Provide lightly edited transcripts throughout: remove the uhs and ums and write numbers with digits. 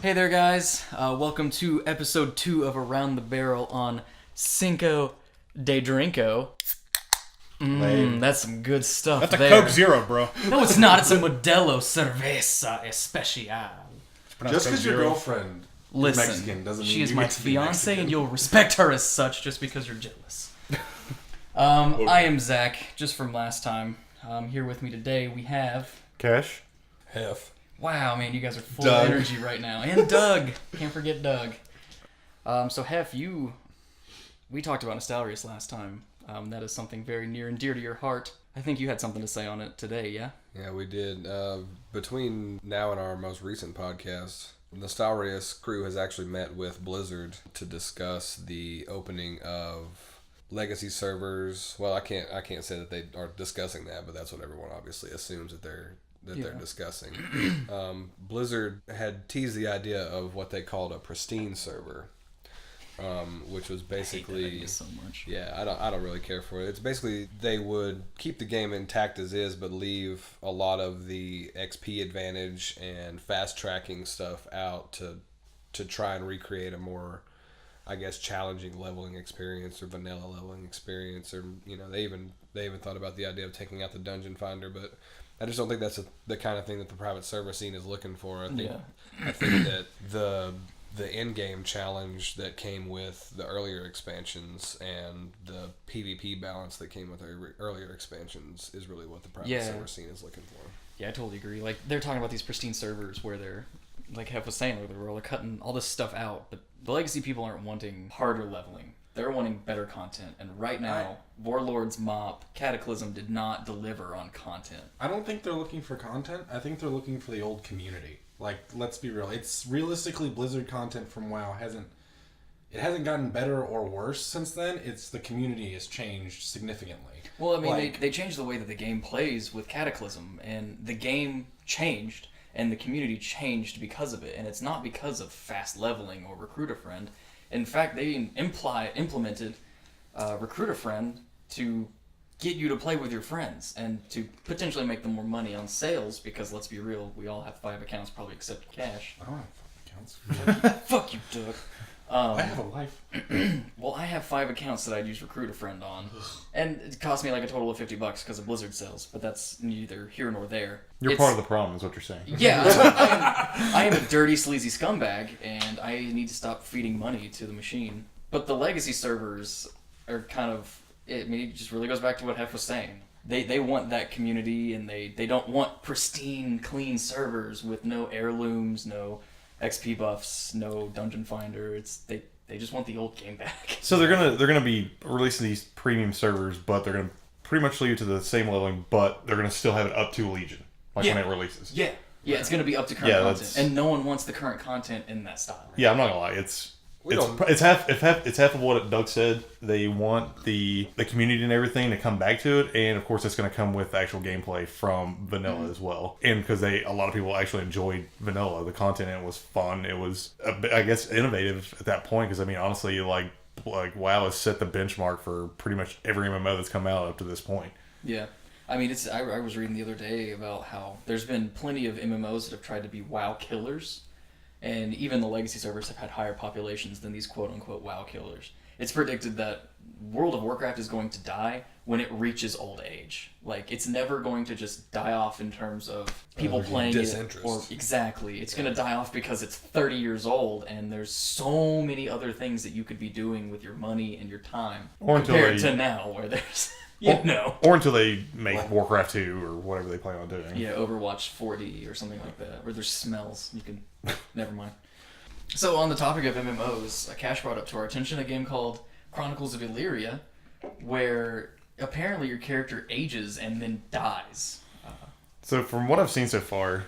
Hey there, guys. Welcome to episode 2 of Around the Barrel on Cinco de That's some good stuff. That's a there. Coke Zero, bro. No, it's not. It's a Modelo Cerveza Especial. Just because your girlfriend is Listen, Mexican doesn't mean she is you my get to be fiance, Mexican. and you'll respect her as such just because you're jealous. I am Zach, just from last time. Here with me today, we have... Cash. Hef. Wow, man, you guys are full Doug. of energy right now. And Doug. Can't forget Doug. So, Hef, we talked about Nostalrius last time. That is something very near and dear to your heart. I think you had something to say on it today, yeah? Yeah, we did. Between now and our most recent podcast, the Nostalrius crew has actually met with Blizzard to discuss the opening of legacy servers. Well, I can't say that they are discussing that, but that's what everyone obviously assumes that they're discussing. Blizzard had teased the idea of what they called a pristine server, which was basically... I hate that idea so much. Yeah, I don't really care for it. It's basically they would keep the game intact as is, but leave a lot of the XP advantage and fast tracking stuff out to try and recreate a more, I guess, challenging leveling experience or vanilla leveling experience. Or they even thought about the idea of taking out the dungeon finder, but I just don't think that's the kind of thing that the private server scene is looking for. I think that the end-game challenge that came with the earlier expansions and the PvP balance that came with the earlier expansions is really what the private server scene is looking for. Yeah, I totally agree. Like, they're talking about these pristine servers where they're, like Hef was saying, where they're cutting all this stuff out, but the legacy people aren't wanting harder leveling. They're wanting better content, and right now, Warlords, Mop, Cataclysm did not deliver on content. I don't think they're looking for content. I think they're looking for the old community. Like, let's be real. It's realistically Blizzard content from WoW hasn't gotten better or worse since then. It's the community has changed significantly. Well, I mean, they changed the way that the game plays with Cataclysm, and the game changed, and the community changed because of it, and it's not because of fast leveling or Recruit a Friend. In fact, they implemented Recruit a Friend to get you to play with your friends and to potentially make them more money on sales, because let's be real, we all have 5 accounts, probably except Cash. I don't have 5 accounts. Fuck you, Doug. I have a life. Well, I have 5 accounts that I'd use Recruit a Friend on, and it cost me like a total of $50 because of Blizzard sales, but that's neither here nor there. You're part of the problem, is what you're saying. Yeah, I am a dirty, sleazy scumbag, and I need to stop feeding money to the machine. But the legacy servers are kind of... it just really goes back to what Hef was saying. They want that community, and they don't want pristine, clean servers with no heirlooms, no XP buffs, no dungeon finder. They just want the old game back. So they're gonna be releasing these premium servers, but they're gonna pretty much leave it to the same leveling, but they're gonna still have it up to Legion, when it releases. Yeah, it's gonna be up to current content, and no one wants the current content in that style. Right? Yeah, I'm not gonna lie, it's half of what Doug said. They want the community and everything to come back to it, and of course it's going to come with actual gameplay from vanilla as well. And because a lot of people actually enjoyed vanilla, the content in it was fun. It was I guess innovative at that point, because I mean honestly, like WoW has set the benchmark for pretty much every MMO that's come out up to this point. Yeah. I mean, I was reading the other day about how there's been plenty of MMOs that have tried to be WoW killers. And even the legacy servers have had higher populations than these quote-unquote WoW killers. It's predicted that World of Warcraft is going to die when it reaches old age. Like, it's never going to just die off in terms of people playing it. Or exactly. It's going to die off because it's 30 years old, and there's so many other things that you could be doing with your money and your time compared to now, where there's... Or until they make Warcraft 2 or whatever they plan on doing. Yeah, Overwatch 40 or something like that. Where there's smells. You can... Never mind. So, on the topic of MMOs, Cash brought up to our attention a game called Chronicles of Illyria, where apparently your character ages and then dies. So, from what I've seen so far,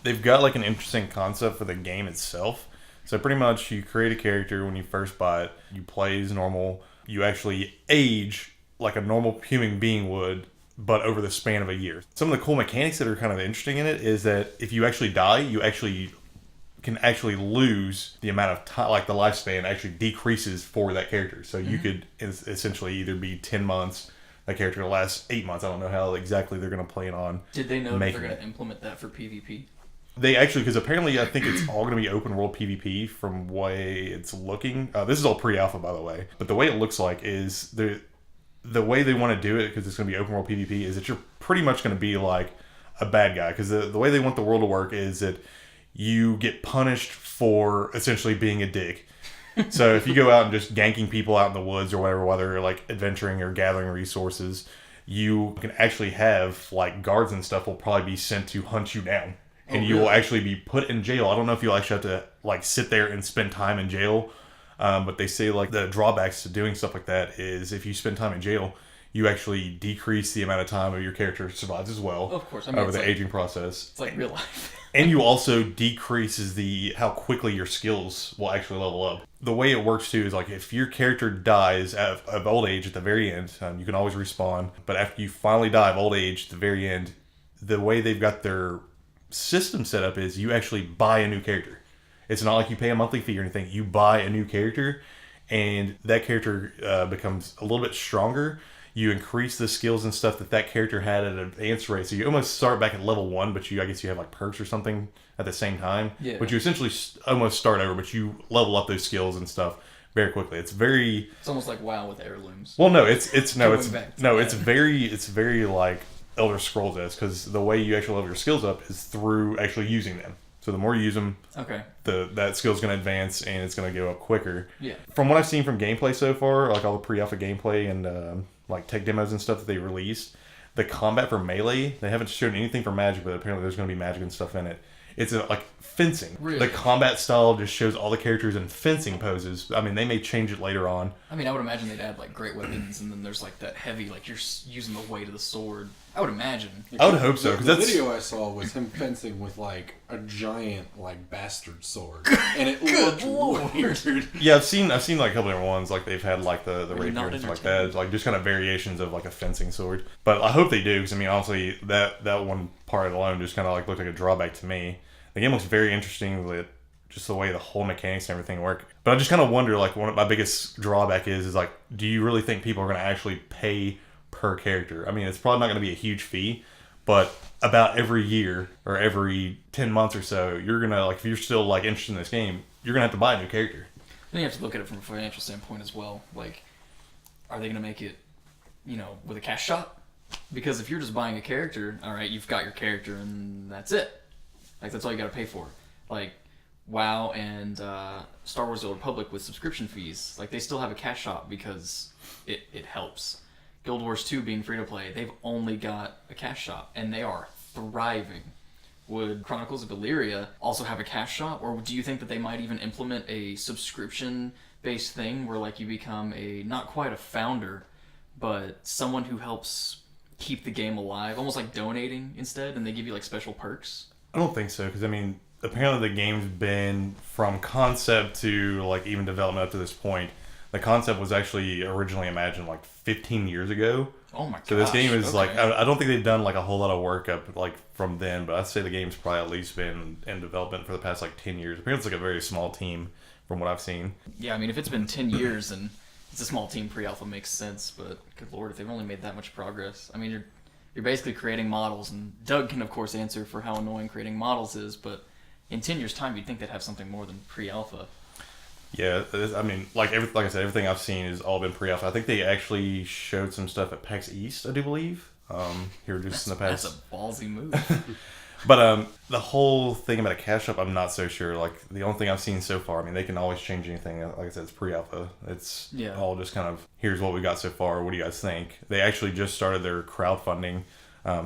they've got like an interesting concept for the game itself. So, pretty much you create a character when you first buy it, you play as normal, you actually age like a normal human being would, but over the span of a year. Some of the cool mechanics that are kind of interesting in it is that if you actually die, you can actually lose the amount of time, like the lifespan actually decreases for that character. So you could essentially either be 10 months, that character lasts 8 months. I don't know how exactly they're going to play it on. Did they know that they're going to implement that for PvP? They actually, because apparently I think it's all going to be open world PvP from way it's looking. This is all pre-alpha, by the way. But the way it looks like is the way they want to do it, because it's going to be open world PvP, is that you're pretty much going to be like a bad guy. Because the way they want the world to work is that you get punished for essentially being a dick. So if you go out and just ganking people out in the woods or whatever, while they're like adventuring or gathering resources, you can actually have like guards and stuff will probably be sent to hunt you down. And you will actually be put in jail. I don't know if you'll actually have to like sit there and spend time in jail. But they say like the drawbacks to doing stuff like that is if you spend time in jail, you actually decrease the amount of time of your character survives as well. Of course. Over the aging process. It's like real life. And you also decreases how quickly your skills will actually level up. The way it works too is like if your character dies of old age at the very end, you can always respawn. But after you finally die of old age at the very end, the way they've got their system set up is you actually buy a new character. It's not like you pay a monthly fee or anything. You buy a new character, and that character becomes a little bit stronger. You increase the skills and stuff that character had at an advanced rate. So you almost start back at level 1, but I guess you have like perks or something at the same time. Yeah. But you essentially almost start over, but you level up those skills and stuff very quickly. It's almost like WoW with heirlooms. Well, no, it's very like Elder Scrolls is, because the way you actually level your skills up is through actually using them. So the more you use them, that skill's going to advance and it's going to go up quicker. Yeah. From what I've seen from gameplay so far, like all the pre-alpha gameplay and like tech demos and stuff that they released, the combat for melee, they haven't shown anything for magic, but apparently there's going to be magic and stuff in it. It's like fencing. Really? The combat style just shows all the characters in fencing poses. I mean, they may change it later on. I mean, I would imagine they'd add like great weapons, and then there's like that heavy, like you're using the weight of the sword. I would imagine. I would hope so, because the video I saw was him fencing with like a giant like bastard sword, and it looked weird. Yeah, I've seen like a couple different ones. Like they've had like the rapier and stuff like that, like just kind of variations of like a fencing sword. But I hope they do, because I mean, honestly, that one part alone just kind of like looked like a drawback to me. The game looks very interesting with just the way the whole mechanics and everything work. But I just kind of wonder, like, one of my biggest drawback is like, do you really think people are going to actually pay per character? I mean, it's probably not going to be a huge fee, but about every year or every 10 months or so, you're going to, like, if you're still, like, interested in this game, you're going to have to buy a new character. Then you have to look at it from a financial standpoint as well. Like, are they going to make it, with a cash shop? Because if you're just buying a character, all right, you've got your character and that's it. Like, that's all you got to pay for. Like, WoW and Star Wars: The Old Republic with subscription fees, like, they still have a cash shop because it helps. Guild Wars 2 being free-to-play, they've only got a cash shop, and they are thriving. Would Chronicles of Illyria also have a cash shop, or do you think that they might even implement a subscription-based thing where, like, you become not quite a founder, but someone who helps keep the game alive, almost like donating instead, and they give you, like, special perks? I don't think so, because I mean, apparently the game's been from concept to like even development up to this point. The concept was actually originally imagined like 15 years ago. Oh my god! So this game is like, I don't think they've done like a whole lot of work up like from then, but I'd say the game's probably at least been in development for the past like 10 years. Apparently it's like a very small team from what I've seen. Yeah, I mean, if it's been 10 years and it's a small team, pre-alpha makes sense, but good lord, if they've only made that much progress, I mean, you're basically creating models, and Doug can of course answer for how annoying creating models is, but in 10 years time you'd think they'd have something more than pre-alpha. Yeah, I mean, like I said, everything I've seen has all been pre-alpha. I think they actually showed some stuff at PAX East, I do believe, here just in the past. That's a ballsy move. But the whole thing about a cash shop, I'm not so sure. Like, the only thing I've seen so far, I mean, they can always change anything. Like I said, it's pre-alpha. It's all just kind of, here's what we got so far. What do you guys think? They actually just started their crowdfunding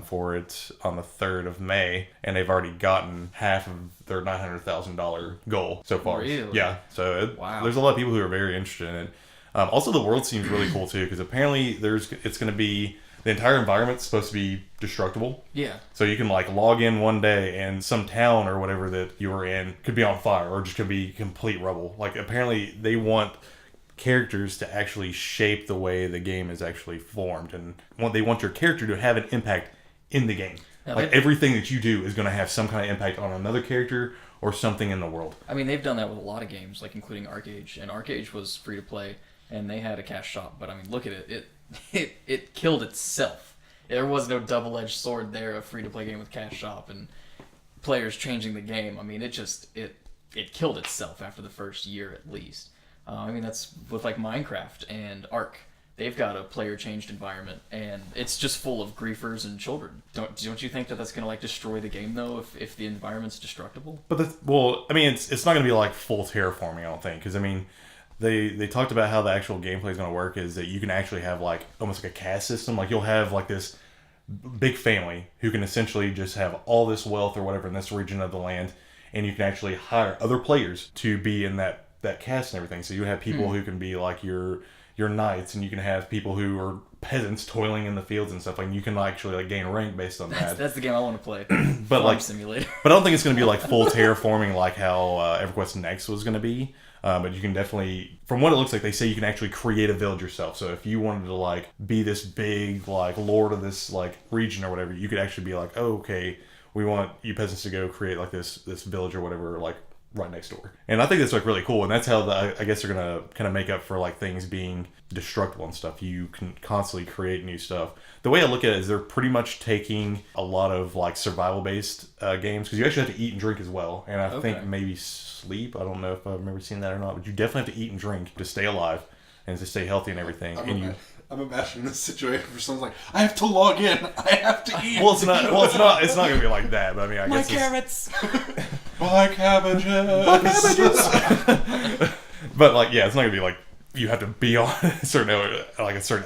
for it on the 3rd of May, and they've already gotten half of their $900,000 goal so far. Really? Yeah. So there's a lot of people who are very interested in it. Also, the world seems really cool, too, because apparently it's going to be, the entire environment's supposed to be destructible. Yeah. So you can like log in one day and some town or whatever that you were in could be on fire or just could be complete rubble. Like, apparently they want characters to actually shape the way the game is actually formed, and they want your character to have an impact in the game. Now, like, everything that you do is going to have some kind of impact on another character or something in the world. I mean, they've done that with a lot of games, like including ArcAge, and ArcAge was free to play and they had a cash shop, but I mean, look at it. It killed itself. There was no double-edged sword there, a free-to-play game with cash shop, and players changing the game, I mean, it killed itself after the first year at least. I mean, that's with like Minecraft and Ark. They've got a player-changed environment, and it's just full of griefers and children. Don't you think that that's gonna like destroy the game though, if the environment's destructible? But I mean, it's not going to be like full terraforming, I don't think, because I mean, they talked about how the actual gameplay is going to work is that you can actually have like almost like a caste system. Like you'll have like this big family who can essentially just have all this wealth or whatever in this region of the land, and you can actually hire other players to be in that caste and everything. So you have people who can be like your knights, and you can have people who are peasants toiling in the fields and stuff. Like you can actually like gain rank based on that. That's the game I want to play. But Farm like simulator. But I don't think it's going to be like full terraforming like how EverQuest Next was going to be. But you can definitely, from what it looks like, they say you can actually create a village yourself. So if you wanted to like be this big like lord of this like region or whatever, you could actually be like, oh, okay, we want you peasants to go create like this village or whatever, like right next door. And I think that's like really cool. And that's how I guess they're gonna kind of make up for like things being destructible and stuff. You can constantly create new stuff. The way I look at it is they're pretty much taking a lot of like survival based games, because you actually have to eat and drink as well. And I think maybe sleep. I don't know if I've ever seen that or not, but you definitely have to eat and drink to stay alive and to stay healthy and everything. I'm imagining this situation where someone's like, I have to log in. I have to eat. Well, it's not gonna be like that. But I mean, I guess carrots. My cabbages. But like, yeah, it's not gonna be like you have to be on a certain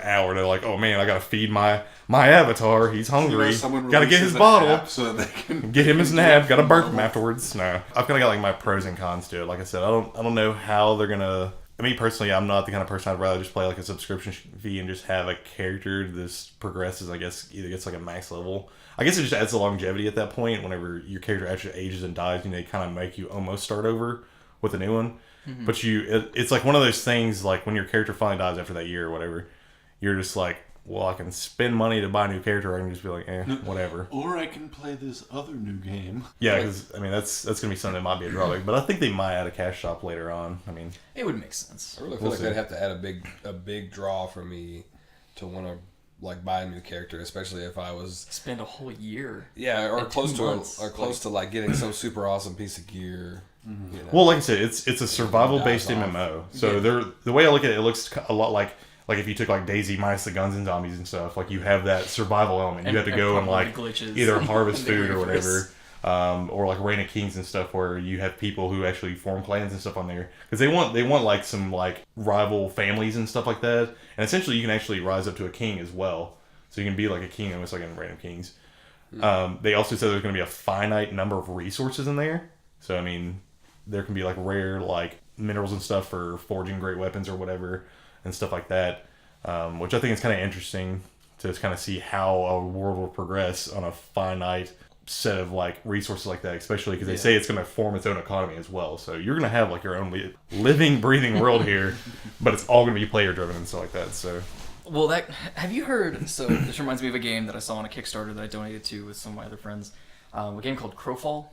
hour to like, oh man, I gotta feed my avatar. He's hungry. Gotta get his bottle so that they can get him his nap. Gotta burp him afterwards. No, I've kind of got like my pros and cons to it. Like I said, I don't know how they're gonna. I mean, personally, I'm not the kind of person I'd rather just play like a subscription fee and just have a character this progresses. I guess either gets like a max level. I guess it just adds the longevity at that point. Whenever your character actually ages and dies, they kind of make you almost start over with a new one. Mm-hmm. But it's like one of those things. Like when your character finally dies after that year or whatever, you're just like, well, I can spend money to buy a new character, or I can just be like, whatever. Or I can play this other new game. Yeah, because I mean that's gonna be something that might be a drawback, but I think they might add a cash shop later on. I mean, it would make sense. I really feel like they'd have to add a big draw for me to want to like buy a new character, especially if I was spend a whole year. Yeah, or close to like getting some super awesome piece of gear. Mm-hmm. You know? Well, like I said, it's a survival based MMO. So the way I look at it, it looks a lot like if you took like DayZ minus the guns and zombies and stuff. Like you have that survival element. You have to go and like either harvest food or whatever. Or like Reign of Kings and stuff, where you have people who actually form clans and stuff on there, because they want like some like rival families and stuff like that. And essentially, you can actually rise up to a king as well, so you can be like a king, almost like in Reign of Kings. They also said there's going to be a finite number of resources in there, so I mean, there can be like rare like minerals and stuff for forging great weapons or whatever and stuff like that, which I think is kind of interesting to kind of see how a world will progress on a finite set of like resources like that, especially because they say it's going to form its own economy as well. So you're going to have like your own living, breathing world here, but it's all going to be player driven and stuff like that. So, well, have you heard? So this reminds me of a game that I saw on a Kickstarter that I donated to with some of my other friends. A game called Crowfall.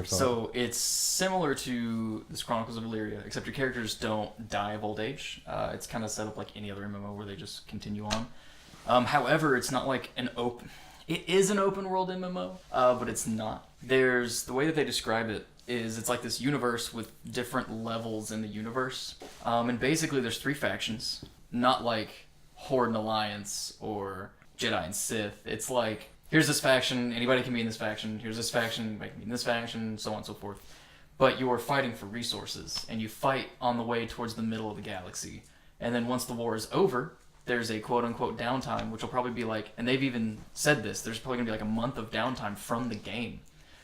So it's similar to this Chronicles of Illyria, except your characters don't die of old age. It's kind of set up like any other MMO where they just continue on. However, it's not like an open. It is an open world MMO, but it's not. The way that they describe it is it's like this universe with different levels in the universe. And basically there's 3 factions, not like Horde and Alliance or Jedi and Sith. It's like, here's this faction, anybody can be in this faction. Here's this faction, anybody can be in this faction, so on and so forth. But you are fighting for resources, and you fight on the way towards the middle of the galaxy. And then once the war is over, there's a quote-unquote downtime, which will probably be like, and they've even said this, there's probably going to be like a month of downtime from the game,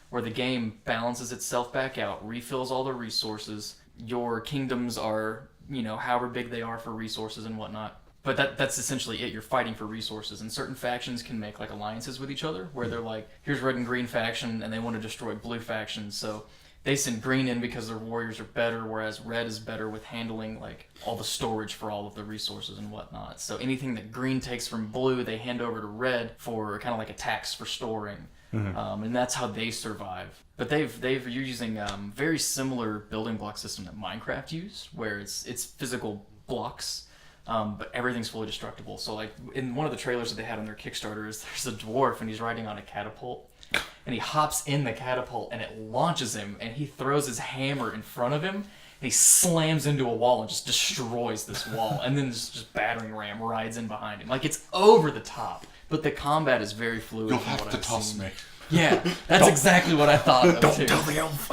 where the game balances itself back out, refills all the resources. Your kingdoms are, however big they are for resources and whatnot. But that's essentially it. You're fighting for resources, and certain factions can make like alliances with each other, where they're like, here's red and green faction, and they want to destroy blue faction, so they send green in because their warriors are better, whereas red is better with handling like all the storage for all of the resources and whatnot. So anything that green takes from blue, they hand over to red for kind of like a tax for storing. Mm-hmm. And that's how they survive. But you're using very similar building block system that Minecraft used, where it's physical blocks. But everything's fully destructible. So like in one of the trailers that they had on their Kickstarter, there's a dwarf and he's riding on a catapult. and he hops in the catapult, and it launches him, and he throws his hammer in front of him, and he slams into a wall and just destroys this wall, and then this just battering ram rides in behind him. Like, it's over the top, but the combat is very fluid. You'll from have what to I've toss seen. me. Yeah, that's exactly what I thought of, Don't too. tell the elf.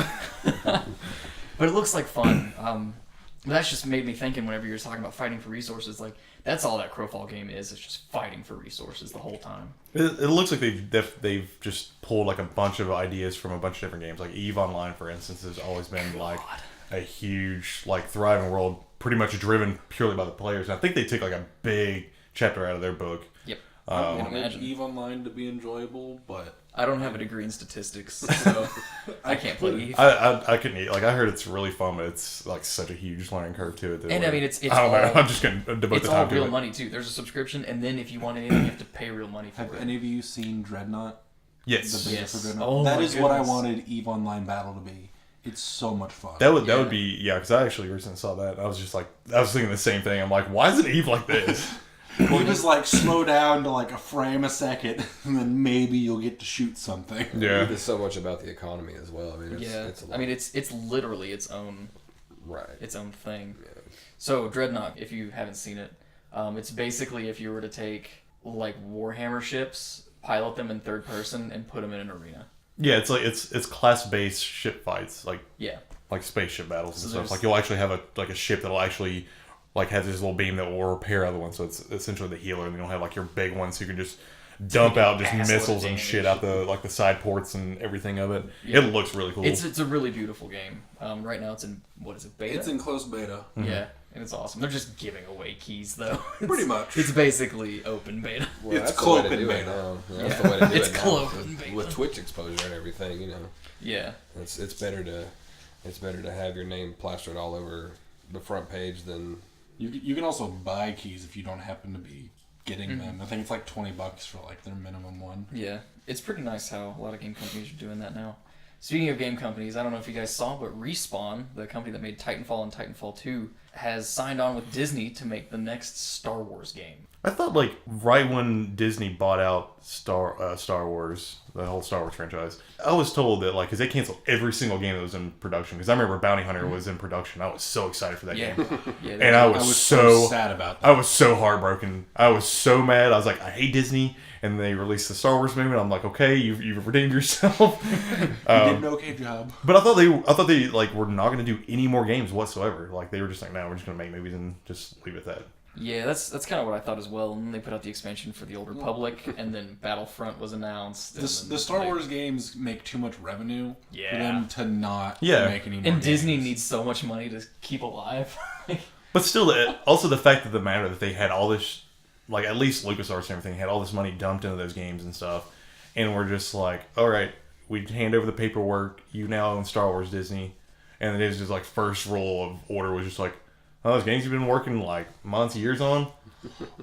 But it looks like fun. That's just made me thinking whenever you're talking about fighting for resources, like, that's all that Crowfall game is. It's just fighting for resources the whole time. It looks like they've just pulled like a bunch of ideas from a bunch of different games. Like EVE Online, for instance, has always been like a huge, like, thriving world, pretty much driven purely by the players. And I think they took like a big chapter out of their book. Yep. I can wanted imagine. EVE Online to be enjoyable, but I don't have a degree in statistics, so I can't play EVE. I couldn't, like, I heard it's really fun, but it's like such a huge learning curve to it. That, And like, I mean, it's I don't know. all- I'm just gonna devote It's the all time to real it. money, too. There's a subscription, and then if you want anything, you have to pay real money for have it. any of you seen Dreadnought? Yes, The beta Yes. for Dreadnought? Oh That my is what I goodness. wanted EVE Online Battle to be. It's so much fun. that would Yeah. be because I actually recently saw that. I was just like, I was thinking the same thing. I'm like, why is it EVE like this? It was like slow down to like a frame a second, and then maybe you'll get to shoot something. Yeah. It's so much about the economy as well. I mean, it's, Yeah, it's a lot. I mean, it's literally its own right. thing. So Dreadnought, if you haven't seen it, it's basically if you were to take like Warhammer ships, pilot them in third person, and put them in an arena. Yeah, it's like it's class based ship fights, like Yeah. spaceship battles and So stuff. there's- Like you'll actually have a ship that'll actually like have this little beam that will repair other ones. So it's essentially the healer, and then you'll have like your big ones who can just dump out just assload of missiles and damage. shit out the side ports and everything of it. Yeah. It looks really cool. It's a really beautiful game. Right now it's in, what is it, beta? It's in closed beta. Yeah, and it's awesome. They're just giving away keys though. Pretty much. It's basically open beta. Well, It's that's the way to cloak do and it beta. now. Yeah, Yeah. That's the way to do It's it now. cloak with- and beta. With Twitch exposure and everything, you know, Yeah. it's better to have your name plastered all over the front page than You can also buy keys if you don't happen to be getting them. I think it's like $20 for like their minimum one. Yeah, it's pretty nice how a lot of game companies are doing that now. Speaking of game companies, I don't know if you guys saw, but Respawn, the company that made Titanfall and Titanfall 2, has signed on with Disney to make the next Star Wars game. I thought like right when Disney bought out Star Wars, the whole Star Wars franchise, I was told that like because they canceled every single game that was in production. Because I remember Bounty Hunter was in production. I was so excited for that Yeah, game, yeah. and I was, so sad about that. I was so heartbroken. I was so mad. I was like, I hate Disney. And they released the Star Wars movie. And I'm like, okay, you've redeemed yourself. You did an okay job. But I thought they like were not going to do any more games whatsoever. Like they were just like, no, we're just going to make movies and just leave it at that. Yeah, that's kind of what I thought as well. And then they put out the expansion for the Old Republic, and then Battlefront was announced. And then, The Star like, Wars games make too much revenue for Yeah. them to not Yeah. make any more And Disney games. needs so much money to keep alive. But still, also the fact of the matter that they had all this, like at least LucasArts and everything had all this money dumped into those games and stuff, and we're just like, all right, we hand over the paperwork. You now own Star Wars, Disney, and it is just like first rule of order was just like, oh, those games you've been working like months, years on,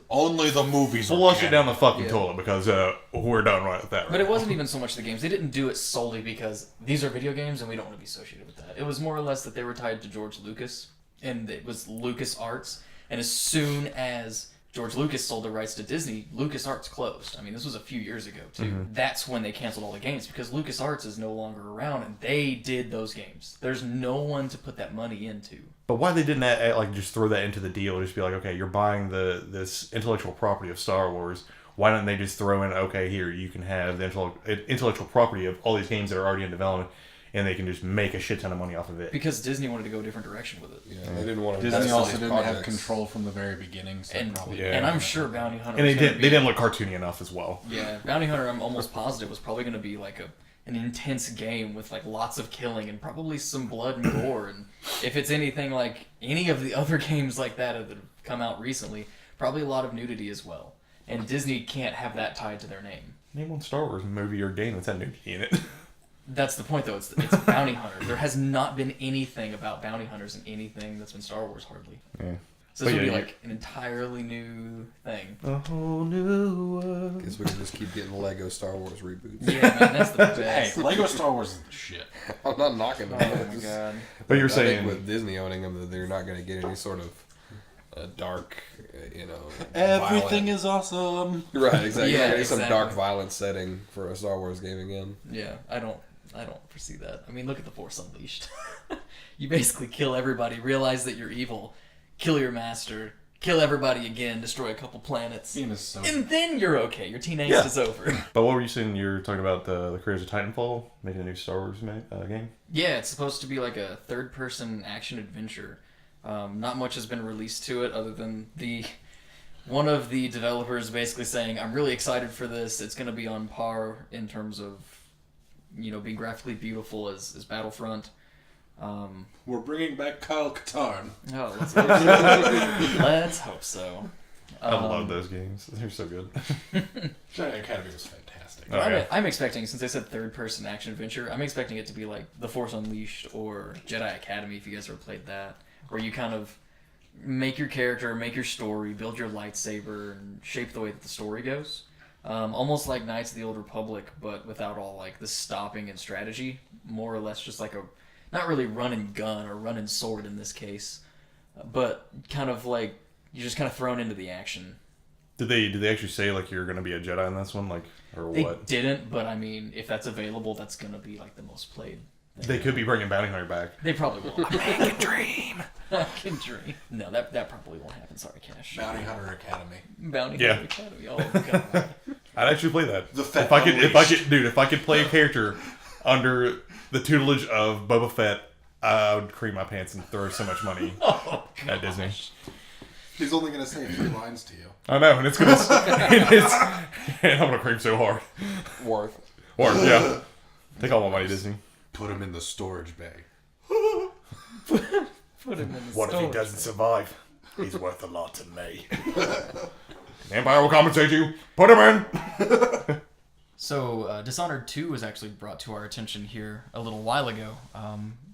Only the movies are flush it canon. down the fucking toilet because we're done right with that. But it wasn't even so much the games. They didn't do it solely because these are video games and we don't want to be associated with that. It was more or less that they were tied to George Lucas, and it was LucasArts. And as soon as George Lucas sold the rights to Disney, LucasArts closed. I mean, this was a few years ago, too. That's when they canceled all the games, because LucasArts is no longer around, and they did those games. There's no one to put that money into. But why they didn't like just throw that into the deal? Just be like, okay, you're buying this intellectual property of Star Wars. Why don't they just throw in, okay, here you can have the intellectual property of all these games that are already in development, and they can just make a shit ton of money off of it. Because Disney wanted to go a different direction with it. yeah, they didn't want to. Disney invest in also these didn't have projects. control from the very beginning, so And, probably Yeah. and I'm sure Bounty Hunter And was gonna be- they didn't look cartoony enough as well. Yeah, Bounty Hunter, I'm almost positive, was probably going to be like an intense game with like lots of killing and probably some blood and gore. And if it's anything like any of the other games like that have come out recently, probably a lot of nudity as well. And Disney can't have that tied to their name. Name one Star Wars movie or game that's had nudity in it. That's the point, though. It's Bounty Hunter. There has not been anything about bounty hunters in anything that's been Star Wars, hardly. Yeah. So this But would yeah, be you- like an entirely new thing. A whole new world. Guess we can just keep getting Lego Star Wars reboots. Yeah, man, that's the Hey, best. Lego Star Wars is the shit. I'm not knocking them. Oh my god. But you're I think saying with Disney owning them, that they're not going to get any sort of dark, Everything violent. is awesome. Right, exactly. Yeah, Some exactly. dark, violent setting for a Star Wars game again. Yeah, I don't foresee that. I mean, look at the Force Unleashed. You basically kill everybody, realize that you're evil, kill your master, kill everybody again, destroy a couple planets, Game is so. and then you're okay. Your teen angst Yeah. is over. But what were you saying? You're talking about the Creators of Titanfall making a new Star Wars game? Yeah, it's supposed to be like a third-person action adventure. Not much has been released to it other than one of the developers basically saying, "I'm really excited for this. It's going to be on par in terms of, being graphically beautiful as Battlefront." We're bringing back Kyle Katarn. Oh, let's hope so. Let's hope so. I love those games. They're so good. Jedi Academy was fantastic. Oh, yeah. I'm expecting, since they said third-person action adventure, I'm expecting it to be like The Force Unleashed or Jedi Academy, if you guys ever played that, where you kind of make your character, make your story, build your lightsaber, and shape the way that the story goes. Almost like Knights of the Old Republic, but without all like the stopping and strategy. More or less just like not really run and gun or run and sword in this case, but kind of like you're just kind of thrown into the action. Did they actually say like you're gonna be a Jedi in this one, like, or They what? didn't, but I mean, if that's available, that's gonna be like the most played. They could be bringing Bounty Hunter back. They probably will. I can dream. I can dream. No, that probably won't happen. Sorry, Cash. Bounty Hunter Academy. Bounty Yeah. Hunter Academy. Oh god. I'd actually play that. The Fett if I could, Unleashed. if I could play a character under the tutelage of Boba Fett, I would cream my pants and throw so much money at Disney. He's only going to say 3 lines to you. I know, and it's gonna, and I'm gonna cream so hard. Worth. Or yeah, take all my money, Disney. Put him in the storage bag. Put him in the What if he storage. doesn't survive? He's worth a lot to me. Empire will compensate you. Put him in. So, Dishonored 2 was actually brought to our attention here a little while ago.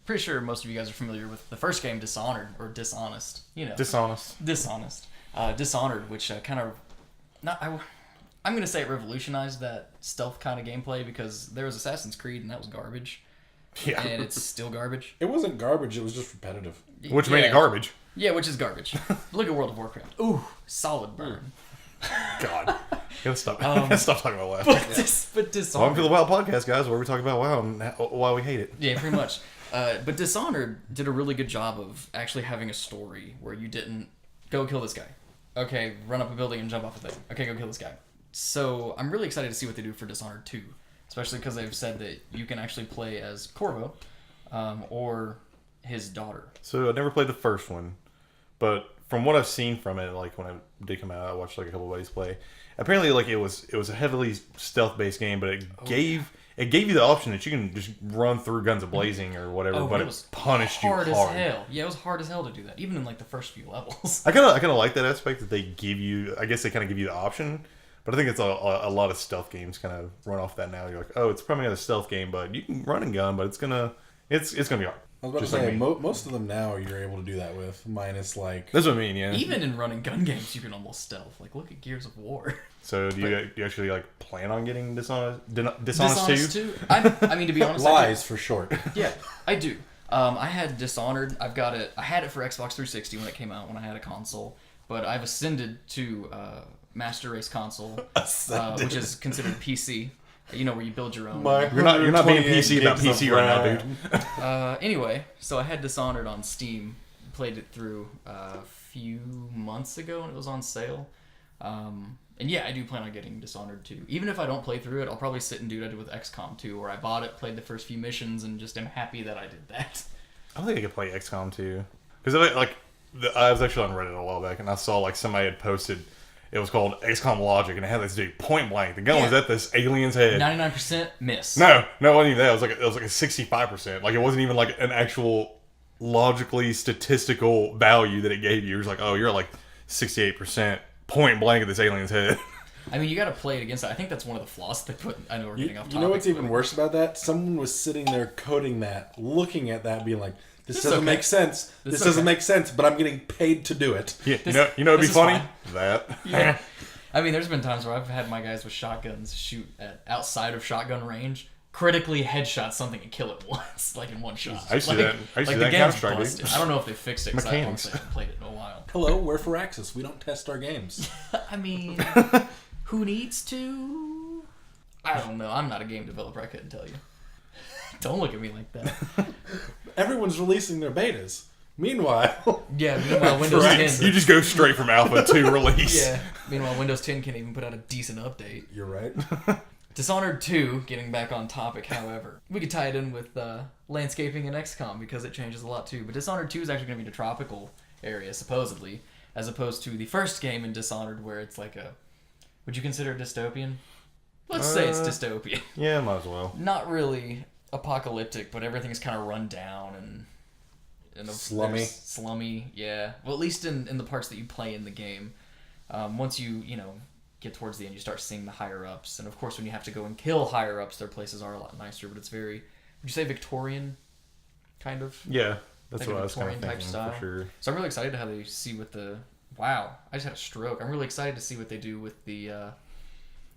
Pretty sure most of you guys are familiar with the first game, Dishonored, or Dishonest. Dishonest. Dishonest. Dishonored, which I'm going to say it revolutionized that stealth kind of gameplay because there was Assassin's Creed and that was garbage. Yeah. And it's still garbage. It wasn't garbage, it was just repetitive. Which made it garbage. Yeah, which is garbage. Look at World of Warcraft. Ooh, solid burn. God. Gotta stop talking about WoW. But Welcome Dishonored. to the WoW podcast, guys, where we talk about WoW and why we hate it. Yeah, pretty much. But Dishonored did a really good job of actually having a story where you didn't go kill this guy. Okay, run up a building and jump off a thing. Okay, go kill this guy. So I'm really excited to see what they do for Dishonored 2. Especially because they've said that you can actually play as Corvo or his daughter. So I never played the first one, but from what I've seen from it, like when it did come out, I watched like a couple of buddies play. Apparently, like it was a heavily stealth based game, but it gave you the option that you can just run through guns a blazing or whatever, but it punished you hard. Hard as hell. Yeah, it was hard as hell to do that, even in like the first few levels. I kind of like that aspect that they give you. I guess they kind of give you the option. But I think it's a lot of stealth games kind of run off that now. You're like, oh, it's probably not a stealth game, but you can run and gun, but it's gonna be hard. I was about Just to say, like me. most of them now you're able to do that with, minus like... That's what I mean, yeah. Even in run and gun games, you can almost stealth. Like, look at Gears of War. So do you actually like plan on getting Dishonest Dishonest 2? 2? I mean, to be honest, Lies, for short. Yeah, I do. I had Dishonored. I had it for Xbox 360 when it came out, when I had a console. But I've ascended to Master Race console, which is considered PC. You know, where you build your own. You're not being 128 PC about gigs PC of right now, RAM. dude. Anyway, so I had Dishonored on Steam. Played it through a few months ago when it was on sale. And yeah, I do plan on getting Dishonored 2. Even if I don't play through it, I'll probably sit and do what I did with XCOM 2, where I bought it, played the first few missions, and just am happy that I did that. I don't think I could play XCOM 2. Because I was actually on Reddit a while back, and I saw like somebody had posted, it was called XCOM Logic, and it had this dude point blank. The gun was at this alien's head. 99% miss. No, it wasn't even that. It was like a 65%. Like it wasn't even like an actual logically statistical value that it gave you. It was like, oh, you're like 68% point blank at this alien's head. I mean, you got to play it against that. I think that's one of the flaws they put. I know we're getting off topic. You know what's even worse about that? Someone was sitting there coding that, looking at that, being like, this doesn't make sense. This doesn't make sense, but I'm getting paid to do it. Yeah, you know it'd be this is funny? fine. That. Yeah. I mean, there's been times where I've had my guys with shotguns shoot at outside of shotgun range, critically headshot something and kill it once, like in one shot. I see that. I see like that the game's Counter-Strike, dude. busted. I don't know if they fixed it because I Mechanics. honestly haven't played it in a while. Hello, we're Firaxis. We don't test our games. I mean, who needs to? I don't know. I'm not a game developer. I couldn't tell you. Don't look at me like that. Everyone's releasing their betas. Meanwhile, Yeah, meanwhile, Windows 10... You just go straight from alpha to release. Yeah, meanwhile, Windows 10 can't even put out a decent update. you're right. Dishonored 2, getting back on topic, however. We could tie it in with landscaping and XCOM because it changes a lot too. But Dishonored 2 is actually going to be the tropical area, supposedly, as opposed to the first game in Dishonored where it's like a... Would you consider it dystopian? Let's say it's dystopian. Yeah, might as well. Not really apocalyptic, but everything's kind of run down and Slummy. Slummy, yeah. Well, at least in the parts that you play in the game. Once you get towards the end, you start seeing the higher ups, and of course, when you have to go and kill higher ups, their places are a lot nicer. But it's very, would you say, Victorian, kind of? Yeah, that's Like a what I was kind of Victorian type thinking style. for sure. So I'm really excited to how they see what the. Wow, I just had a stroke. I'm really excited to see what they do with the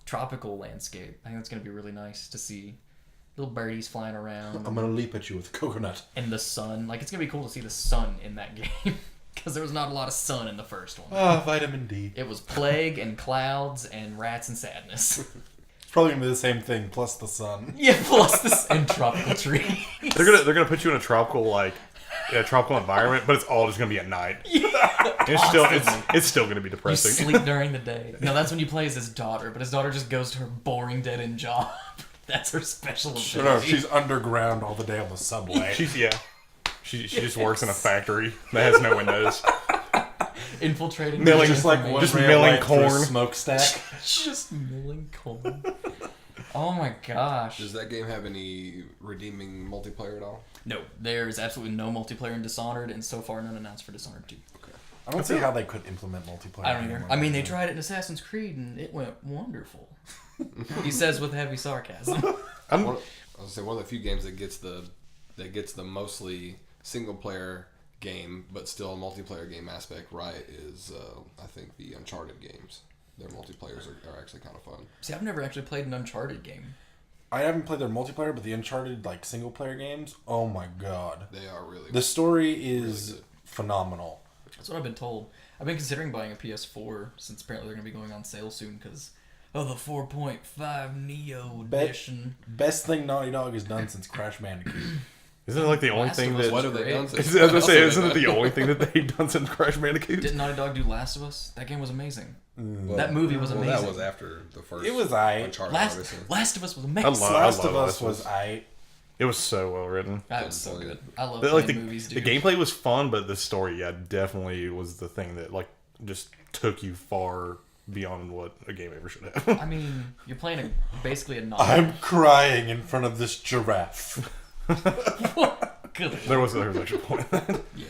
tropical landscape. I think that's going to be really nice to see. Little birdies flying around. I'm gonna leap at you with coconut. And the sun. Like, it's going to be cool to see the sun in that game. Because there was not a lot of sun in the first one. Ah, vitamin D. It was plague and clouds and rats and sadness. It's probably gonna be the same thing plus the sun. Yeah, plus this and tropical trees. They're gonna put you in a tropical tropical environment, but it's all just gonna be at night. Yeah, It's still gonna be You depressing. sleep during the day. No, that's when you play as his daughter, but his daughter just goes to her boring dead-end job. That's her special ability. No, she's underground all the day on the subway. She just works in a factory that has no windows. Infiltrating. Milling- just like information. one just ray of milling light through a corn. smokestack. Just milling corn. Oh my gosh. Does that game have any redeeming multiplayer at all? No, there is absolutely no multiplayer in Dishonored, and so far none announced for Dishonored 2. I don't see how they could implement multiplayer. I don't either. anymore. I mean, they tried it in Assassin's Creed, and it went wonderful. He says with heavy sarcasm. I was gonna say one of the few games that gets the mostly single player game, but still a multiplayer game aspect right is I think the Uncharted games. Their multiplayers are actually kind of fun. See, I've never actually played an Uncharted game. I haven't played their multiplayer, but the Uncharted single player games. Oh my god, They are really the story is really good. phenomenal. That's what I've been told. I've been considering buying a PS4 since apparently they're going to be going on sale soon because of the 4.5 Neo edition. Best thing Naughty Dog has done since Crash Bandicoot. Isn't it like the only Last thing of Us that? What have they great. done? I was gonna say, isn't it the only thing that they've done since Crash Bandicoot? Didn't Naughty Dog do Last of Us? That game was amazing. Well, That movie was amazing. That was after the first. It was aight. Uncharted, Last obviously. of Us was amazing. Last of love Us was aight. It was so well written. That was so good. I love Like playing movies, the dude. gameplay was fun, but the story, definitely was the thing that just took you far beyond what a game ever should have. I mean, you're playing basically a novel. I'm crying in front of this giraffe. Good. there was actually a point. Yeah.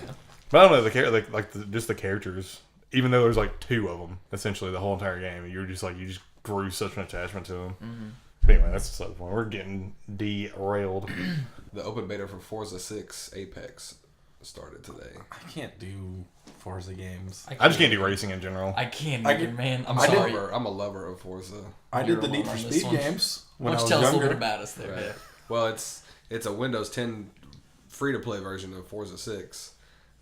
But I don't know just the characters. Even though there's two of them, essentially the whole entire game, you just grew such an attachment to them. Mm-hmm. But anyway, that's the point. We're getting derailed. The open beta for Forza 6 Apex started today. I can't do Forza games. I just can't do racing in general. I can't I either, can- man. I'm I did- sorry. I'm a lover of Forza. I You're did the Need alone for on this Speed one. games Why when I don't was you tell us a younger. little bit about us there, Right. Dave? Well, it's a Windows 10 free to play version of Forza 6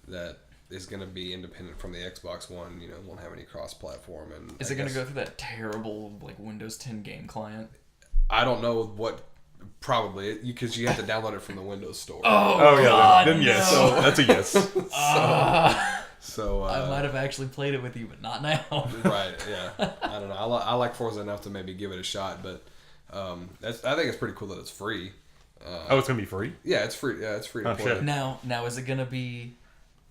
that is going to be independent from the Xbox One. Won't have any cross platform. And Is it going to go through that terrible Windows 10 game client? I don't know what. Probably because you have to download it from the Windows Store. Oh yeah, God, then yes. no. That's a yes. So I might have actually played it with you, but not now. Right, yeah. I don't know. I like Forza enough to maybe give it a shot, but I think it's pretty cool that it's free. It's gonna be free. Yeah, it's free. Yeah, it's free to Oh, play. shit. Now, is it going to be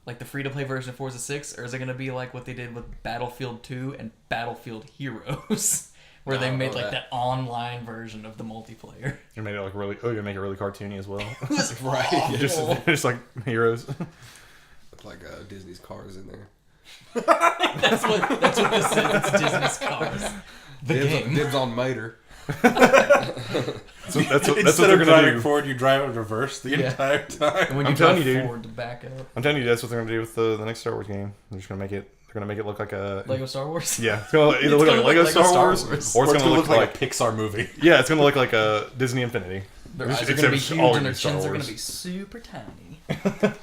like the free-to-play version of Forza 6, or is it going to be like what they did with Battlefield 2 and Battlefield Heroes? Where they No, made no, that online version of the multiplayer. You made it you're gonna make it really cartoony as well. Right. Awful. just like heroes. With like Disney's cars in there. That's what this is. It's Disney's Cars. The game. Dibs on Mater. So that's what Instead they're of gonna driving do. forward, you drive in reverse the Yeah. entire time. And when you I'm telling drive you, dude. forward to back up. I'm telling you, that's what they're gonna do with the next Star Wars game. They're just gonna make it. They're gonna make it look like a Lego Star Wars? Yeah, it's gonna either It's look gonna like Lego look like Star Star Wars, Wars. or it's gonna look like a Pixar movie. yeah, it's gonna look like a Disney Infinity. Their eyes are Except going to be it's huge all and their in Star chins are going Wars. to be super tiny.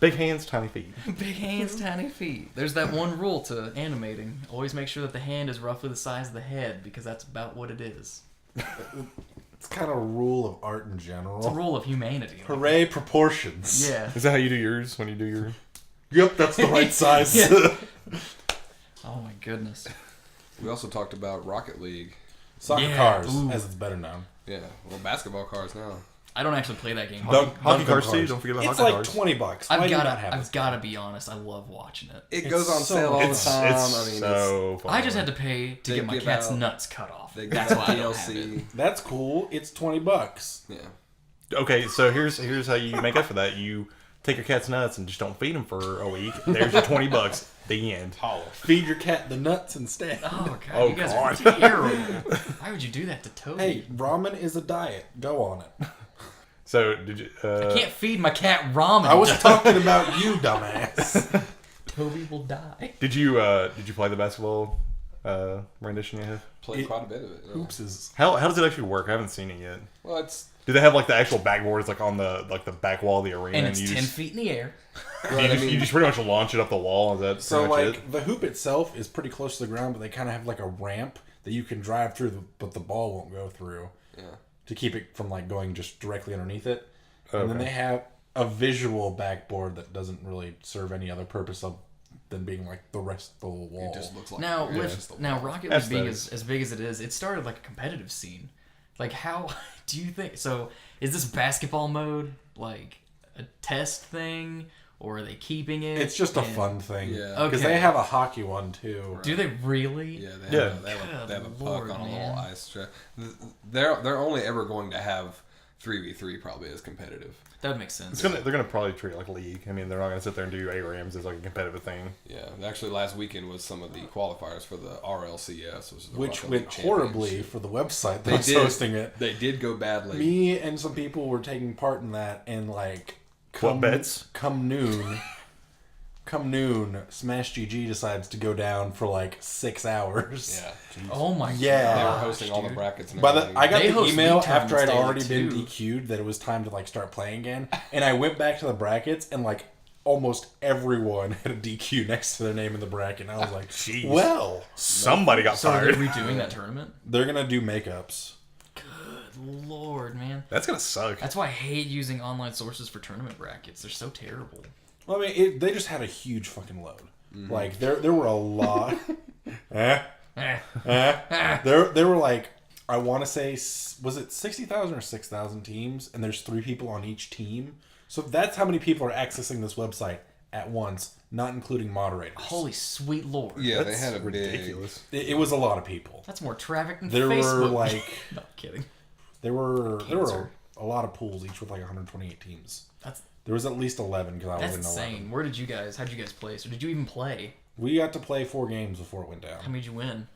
Big hands, tiny feet. Big hands, tiny feet. There's that one rule to animating. Always make sure that the hand is roughly the size of the head, because that's about what it is. It's kind of a rule of art in general. It's a rule of humanity. Hooray, proportions. Yeah. Is that how you do yours when you do your... Yep, that's the right size. Yeah. Oh my goodness. We also talked about Rocket League. Soccer Yeah, cars, ooh. as it's better known. Yeah, well, basketball cars now. I don't actually play that game. Hockey cars too, don't forget about it's hockey like cars. $20. Why do you not have I've this? got to be honest. I love watching it. It It's goes on so- sale all the It's time. I mean, so fun. I just had to pay to They get my give cat's out- nuts cut off. they That's got why I don't have it. DLC. That's cool. It's $20. Yeah. Okay, so here's how you make up for that. You take your cat's nuts and just don't feed them for a week. There's your $20. The end. Feed your cat the nuts instead. Oh god, Oh, you guys God. are terrible. Why would you do that to Toby? Hey, ramen is a diet. Go on it. So did you? I can't feed my cat ramen. I was talking about you, dumbass. Toby will die. Did you play the basketball rendition yet? Played quite a bit of it. Yeah. Oopses. How does it actually work? I haven't seen it yet. Well, it's Do they have like the actual backboards like on the back wall of the arena? And it's you 10 just, feet in the air. you just pretty much launch it up the wall. Is that So, pretty much like, it? the hoop itself is pretty close to the ground, but they kind of have, like, a ramp that you can drive through, but the ball won't go through yeah. to keep it from, like, going just directly underneath it. And then Okay. they have a visual backboard that doesn't really serve any other purpose than being, like, the rest of the wall. It just looks like Now, yeah, with it's the now wall. Rocket League That's being those. as big as it is, it started like a competitive scene. Like, how do you think? So, is this basketball mode like a test thing, or are they keeping it? It's just a And- fun thing. Yeah. Because Okay. they have a hockey one, too. Do they really? Yeah, Yeah. they have a Good puck Lord, on a man. little ice track. They're only ever going to have 3v3 probably as competitive. That would make sense. They're gonna probably treat it like league. I mean, they're not gonna sit there and do ARAMs as like a competitive thing. Yeah, actually last weekend was some of the qualifiers for the RLCS, which is the Which Rocket went League horribly Championship. for the website They that's did. hosting it. They did go badly. Me and some people were taking part in that, and like, What bets? Come noon, Smash GG decides to go down for like 6 hours. Yeah, Oh my Yeah. they were god! hosting all the brackets and By the everything. I got They the host email league after I'd tournaments already daily, been too. DQ'd that it was time to like start playing again, and I went back to the brackets and like almost everyone had a DQ next to their name in the bracket, and I was like, Jeez. well, Somebody got So are they fired. redoing that tournament? they're gonna do makeups. Good lord, man! That's gonna suck. That's why I hate using online sources for tournament brackets. They're so terrible. Well, I mean, they just had a huge fucking load. Like there were a lot. Eh. There were like, I want to say, was it 60,000 or 6,000 teams, and there's 3 people on each team. So that's how many people are accessing this website at once, not including moderators. Holy sweet lord! yeah, they That's had a ridiculous. It was a lot of people. That's more traffic than There Facebook. were like Not kidding. there were Cancer. a lot of pools, each with like 128 teams. That's There was at least 11 because I that's was in 11. insane. Where did you guys? How did you guys place? Or did you even play? We got to play 4 games before it went How down. many did you win?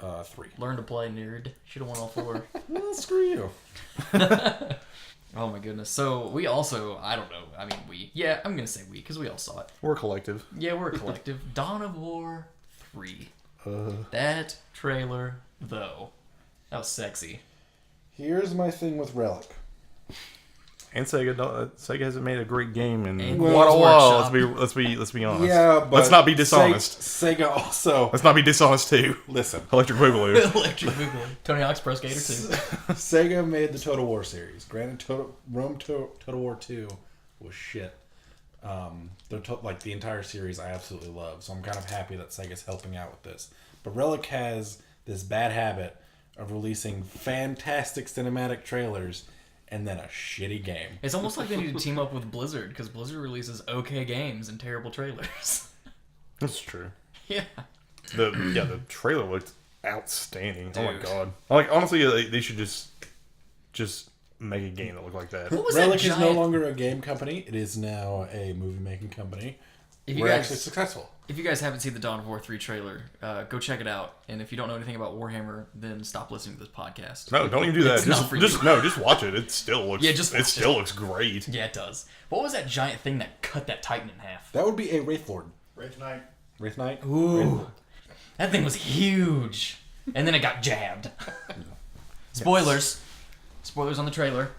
3. Learn to play, nerd. Should have won all 4. Well, screw you. Oh my goodness. So we also, I don't know. I mean, yeah, I'm gonna say we because we all saw it. We're a collective. Yeah, we're a collective. Dawn of War 3. Uh, That trailer, though, that was sexy. Here's my thing with Relic. and Sega hasn't made a great game in And quite a Games while. Workshop. Let's be honest. Yeah, but let's not be dishonest. Sega also Let's not be dishonest too. listen. Electric Boogaloo. Electric Boogaloo. Tony Hawk's Pro Skater 2. Sega made the Total War series. Granted, Total War 2 was shit. Like the entire series, I absolutely love. So I'm kind of happy that Sega's helping out with this. But Relic has this bad habit of releasing fantastic cinematic trailers and then a shitty game. It's almost like they need to team up with Blizzard because Blizzard releases okay games and terrible trailers. That's true. Yeah. The trailer looked outstanding. Oh my Dude. god. Like honestly, they should just make a game that looked like that. What was Relic that is no giant... longer a game company. It is now a movie-making company. If you We're guys- actually successful. If you guys haven't seen the Dawn of War 3 trailer, go check it out. And if you don't know anything about Warhammer, then stop listening to this podcast. No, don't even do that. It's not for you. Just watch it. It still looks. Yeah, just it watch still it. looks great. Yeah, it does. What was that giant thing that cut that Titan in half? That would be a Wraith Lord. Wraith Knight. Wraith Knight? Ooh. That thing was huge. And then it got jabbed. Spoilers. Spoilers on the trailer.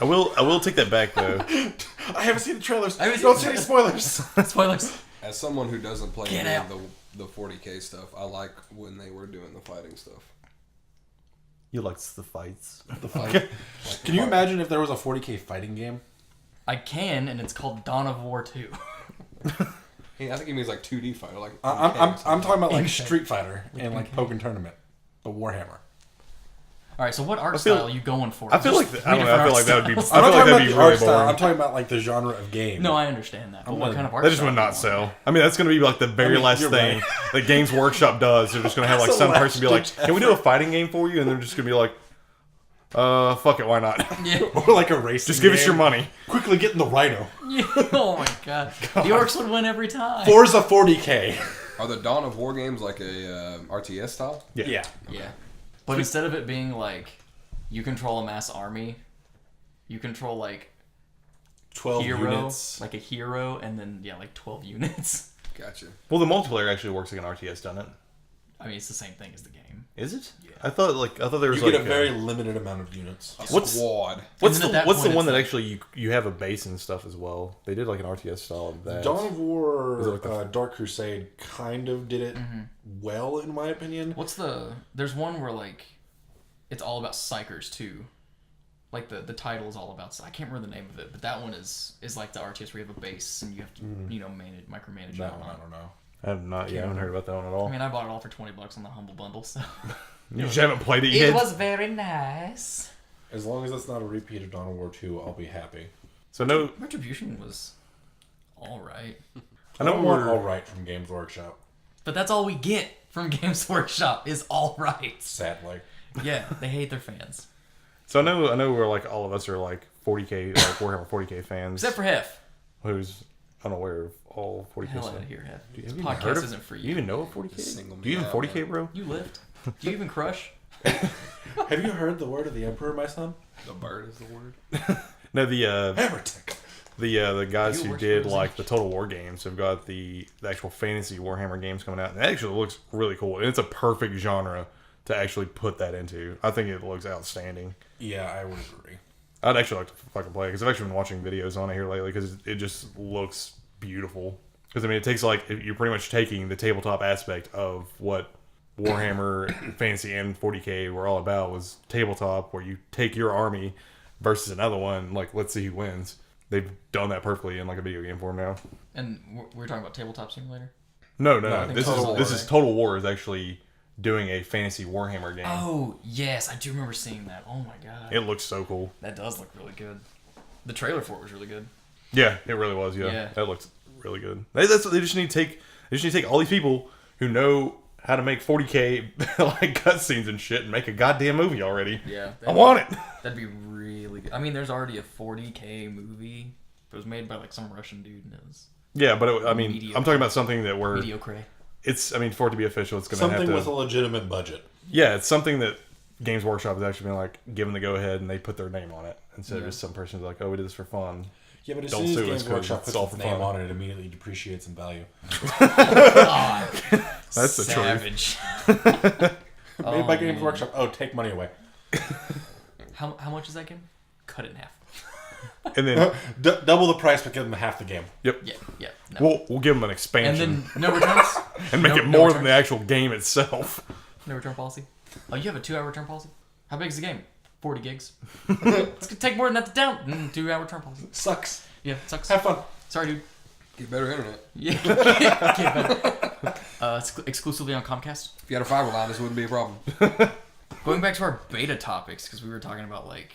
I will take that back though. I haven't seen the trailers. haven't Don't seen- say any spoilers. Spoilers. As someone who doesn't play Get any out. of the 40k stuff, I like when they were doing the fighting stuff. You like the fights. The fight. Can you imagine if there was a 40k fighting game? I can, and it's called Dawn of War 2. Hey, I think he means like 2D fighter. Like I'm talking about like Okay. Street Fighter and like Pokken Tournament, but Warhammer. All right, so what art feel- style are you going for? I feel Just like three I don't know. I different feel like that art would be. styles. I I'm feel not like talking that'd about be the really art style. boring. I'm talking about like the genre of game. No, I understand that. But what gonna- kind of art That just style would do you not want? sell. I mean, that's going to be like the very last you're thing right. that Games Workshop does. They're just going to have like That's the some person be like, last "Can we do a fighting game for you?" And they're just going to be like, fuck it, why not? Yeah. Or like a racing Just give us game. your money." Quickly get in the Rhino. Yeah. Oh my god. The orcs would win every time. Forza 40k. Are the Dawn of War games like a RTS style? Yeah. Yeah. But instead of it being like you control a mass army, you control like 12 hero, units. like a hero, and then like 12 units. Gotcha. Well, the multiplayer actually works like an RTS, doesn't it? I mean, it's the same thing as the game. Is it? Yeah. I thought there was You like get a very limited amount of units. What's- Squad. what's And then the at that what's the point, one it's that like- actually you have a base and stuff as well? They did like an RTS style of that. Dawn of War, Is it like the- Dark Crusade kind of did it well, in my opinion. What's the? There's one where like it's all about psychers too. Like the title is all about. I can't remember the name of it, but that one is like the RTS where you have a base and you have to micromanage That it. one, I don't know. I have not. Yeah, I haven't heard about that one at all. I mean, I bought it all for $20 on the Humble Bundle, so You just haven't played it yet. it was very nice. As long as that's not a repeat of Dawn of War 2, I'll be happy. So no, Retribution was all right, I know want we're all right from Games Workshop. but that's all we get from Games Workshop is all right. Sadly. Yeah, they hate their fans, so I know we're like all of us are like 40k like Warhammer 40k fans. except for Hef. who's unaware of all 40k Hell stuff. out of here, Hef. Have This you even heard podcast of- isn't for Do you. you even know what 40k? Single Do you even me out, 40k, man. bro? You lift. Do you even crush? Have you heard the word of the Emperor, my son? The bird is the word. No, the Heretic. the guys You who work did for like the Total War games have got the actual fantasy Warhammer games coming out, and it actually looks really cool. And it's a perfect genre to actually put that into. I think it looks outstanding. Yeah, I would agree. I'd actually like to fucking play it because I've actually been watching videos on it here lately because it just looks beautiful. Because I mean, it takes like you're pretty much taking the tabletop aspect of what Warhammer Fantasy and 40k were all about, was tabletop, where you take your army versus another one. Like, let's see who wins. They've done that perfectly in like a video game form now. And we're talking about Tabletop Simulator? No. I think This Total is War, this is right? Total War is actually doing a fantasy Warhammer game. Oh, yes. I do remember seeing that. Oh, my God. It looks so cool. That does look really good. The trailer for it was really good. Yeah, it really was. Yeah, Yeah. that looks really good. They just need to take all these people who know how to make 40k like cutscenes and shit and make a goddamn movie already. Yeah. I want it. That'd be really good. I mean, there's already a 40k movie. It was made by like some Russian dude, and it was Yeah, but I mean, Mediocre. I'm talking about something that where mediocre. it's. I mean, for it to be official, it's gonna have Something to. with a legitimate budget. Yeah, it's something that Games Workshop has actually been like given the go ahead, and they put their name on it instead of Yeah. just some person's like, oh, we did this for fun. Yeah, but as Don't soon as sue us, Games 'cause Workshop it's puts all its for name fun. on it, it immediately depreciates in value. God, That's the truth. savage. Made by Games man. Workshop. Oh, take money away. How much is that game? Cut it in half. And then Double the price, but give them half the game. yep, Yeah. No. we'll give them an And expansion then no returns. and make no- it no more returns? than the actual game itself. No return policy. Oh, you have a 2-hour return policy? How big is the game? 40 gigs. It's gonna take more than that to down. 2-hour return policy. Sucks. Yeah, sucks. Have fun. Sorry, dude. Get better internet. Yeah. Exclusively on Comcast. If you had a fiber line, this wouldn't be a problem. Going back to our beta topics, because we were talking about like,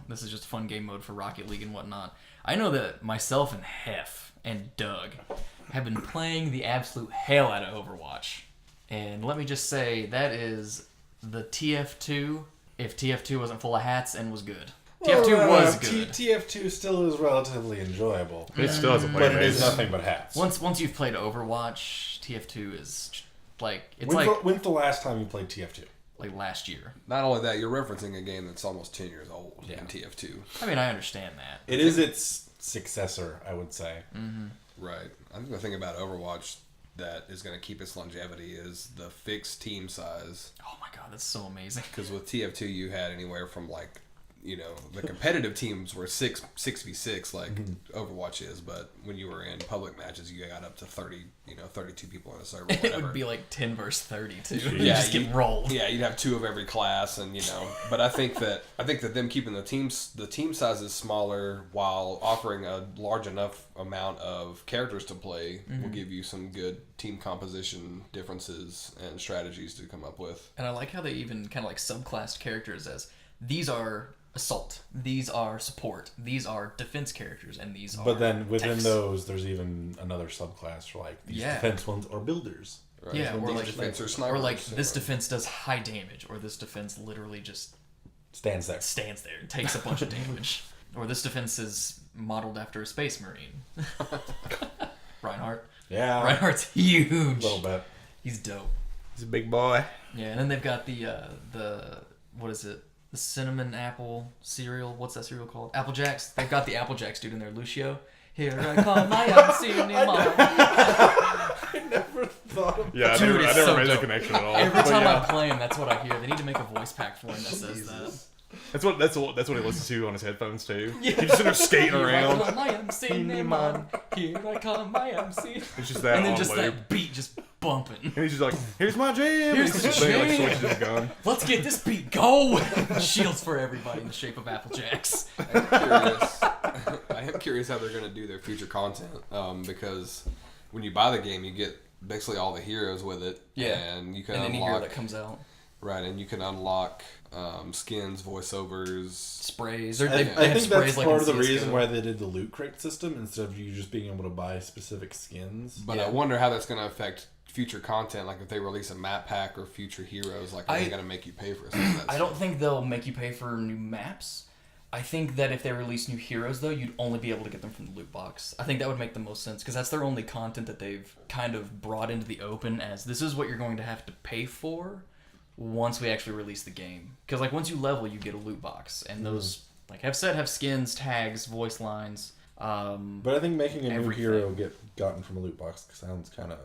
this is just fun game mode for Rocket League and whatnot. I know that myself and Hef and Doug have been playing the absolute hell out of Overwatch. And let me just say, that is the TF2 if TF2 wasn't full of hats and was good. TF2 was good. TF2 still is relatively enjoyable. It still has a But player it is base. nothing but hats. Once you've played Overwatch, TF2 is like, it's When's the last time you played TF2? like last year. Not only that, you're referencing a game that's almost 10 years old Yeah. in TF2. I mean, I understand that. It is its successor, I would say. Right. I think the thing about Overwatch that is going to keep its longevity is the fixed team size. Oh my god, that's so amazing. Because with TF2, you had anywhere from like the competitive teams were 6v6 like Overwatch is, but when you were in public matches, you got up to 32 people on a server. It would be like 10 versus 30 too. You Yeah, just get rolled. Yeah, you'd have 2 of every class, and But I think that them keeping the team sizes smaller while offering a large enough amount of characters to play will give you some good team composition differences and strategies to come up with. And I like how they even kind of like subclassed characters as these are assault, these are support, these are defense characters, and these are. But then within tanks. those, there's even another subclass for like these defense ones or builders. Right? Yeah, or These like defense or or snipers, like this defense does high damage, or this defense literally just stands there. stands there and takes a bunch of damage, or this defense is modeled after a space marine. Reinhardt. Yeah, Reinhardt's huge. a little bit. He's dope. He's a big boy. Yeah, and then they've got the what is it? The cinnamon apple cereal. What's that cereal called? Apple Jacks. They've got the Apple Jacks dude in there, Lucio. Here I come, my cinema. I never thought of Yeah, Dude, I it's never so made dope. the connection at all. Every But time yeah, I play him, that's what I hear. They need to make a voice pack for him that says that. that's what he listens to on his headphones too. He's just sitting there skating around. Here I come, I cinema. Here I come, I cinema. It's just that And then on just loop. that beat just bumping. And he's just like, "Here's my jam." Here's He's the just like jam. switches his gun. Let's get this beat going. Shields for everybody in the shape of Apple Jacks. I am curious how they're going to do their future content, because when you buy the game, you get basically all the heroes with it. Yeah. And you can And any hero unlock that comes out. right, and you can unlock skins, voiceovers. Sprays. I They think have that's sprays like part in of the CS:GO. reason why they did the loot crate system instead of you just being able to buy specific skins. But Yeah. I wonder how that's going to affect future content. Like if they release a map pack or future heroes, like are they going to make you pay for some of that I stuff? don't think they'll make you pay for new maps. I think that if they release new heroes, though, you'd only be able to get them from the loot box. I think that would make the most sense, because that's their only content that they've kind of brought into the open as this is what you're going to have to pay for once we actually release the game. Because, like, once you level, you get a loot box. And those, like I've said, have skins, tags, voice lines. But I think making a new Everything. hero gotten from a loot box sounds kind of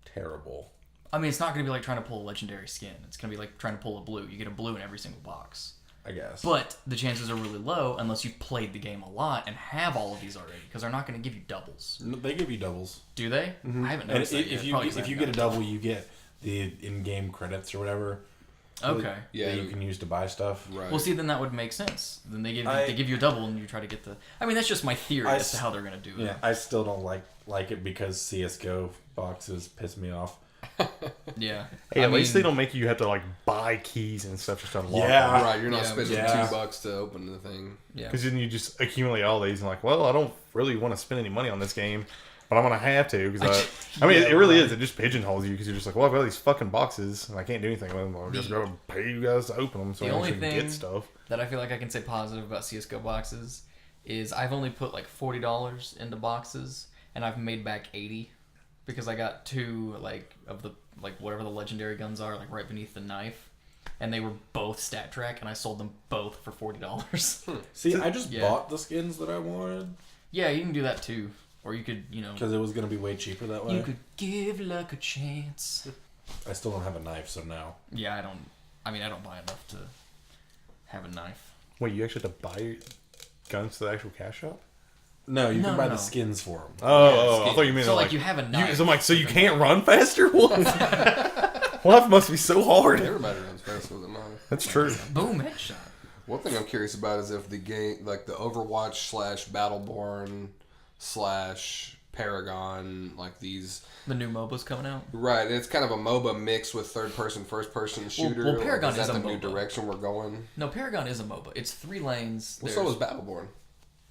terrible. I mean, it's not going to be like trying to pull a legendary skin. It's going to be like trying to pull a blue. You get a blue in every single box. I guess. But the chances are really low unless you've played the game a lot and have all of these already, because they're not going to give you doubles. No, they give you doubles. Do they? I haven't And noticed that if yet. you Probably 'cause I if you haven't get a gotten double, you get the in-game credits or whatever. Okay. Yeah, that you can use to buy stuff. Right. Well, see, then that would make sense. Then they give I- they give you a double and you try to get the. I mean, that's just my theory I as to how they're going to do it. Yeah, I still don't like it because CS:GO boxes piss me off. Yeah. Hey, I at least mean, they don't make you have to like buy keys and stuff just to unlock Yeah. them. Right, you're not Yeah, spending yeah. $2 to open the thing. Yeah. Because then you just accumulate all these and like, well, I don't really want to spend any money on this game, but I'm gonna have to because I mean, Yeah, it really right. is. It just pigeonholes you because you're just like, well, I've got these fucking boxes and I can't do anything with them. I'll just go pay you guys to open them so The I only can thing- get stuff. That I feel like I can say positive about CS:GO boxes is I've only put like $40 into boxes and I've made back 80 because I got 2 like of the like whatever the legendary guns are like right beneath the knife, and they were both stat track and I sold them both for $40. See, I just Yeah. bought the skins that I wanted Yeah, you can do that too, or you could because it was going to be way cheaper that way. you could give luck a chance. I still don't have a knife, so no. Yeah, I don't buy enough to have a knife. Wait, you actually have to buy guns to the actual cash shop? No, you No, can buy no. the skins for them. Oh, I thought you meant So like you have a knife. so I'm like, so you can't run faster? What? Well, that must be so hard. Everybody runs fast with a knife. That's true. Boom headshot. One thing I'm curious about is if the game, like the Overwatch / Battleborn / Paragon, like these. The new MOBA's coming out. Right, it's kind of a MOBA mixed with first person shooter. well, Paragon Like, is is that a the new MOBA. direction we're going? No, Paragon is a MOBA. It's 3 lanes. Well, so is Battleborn.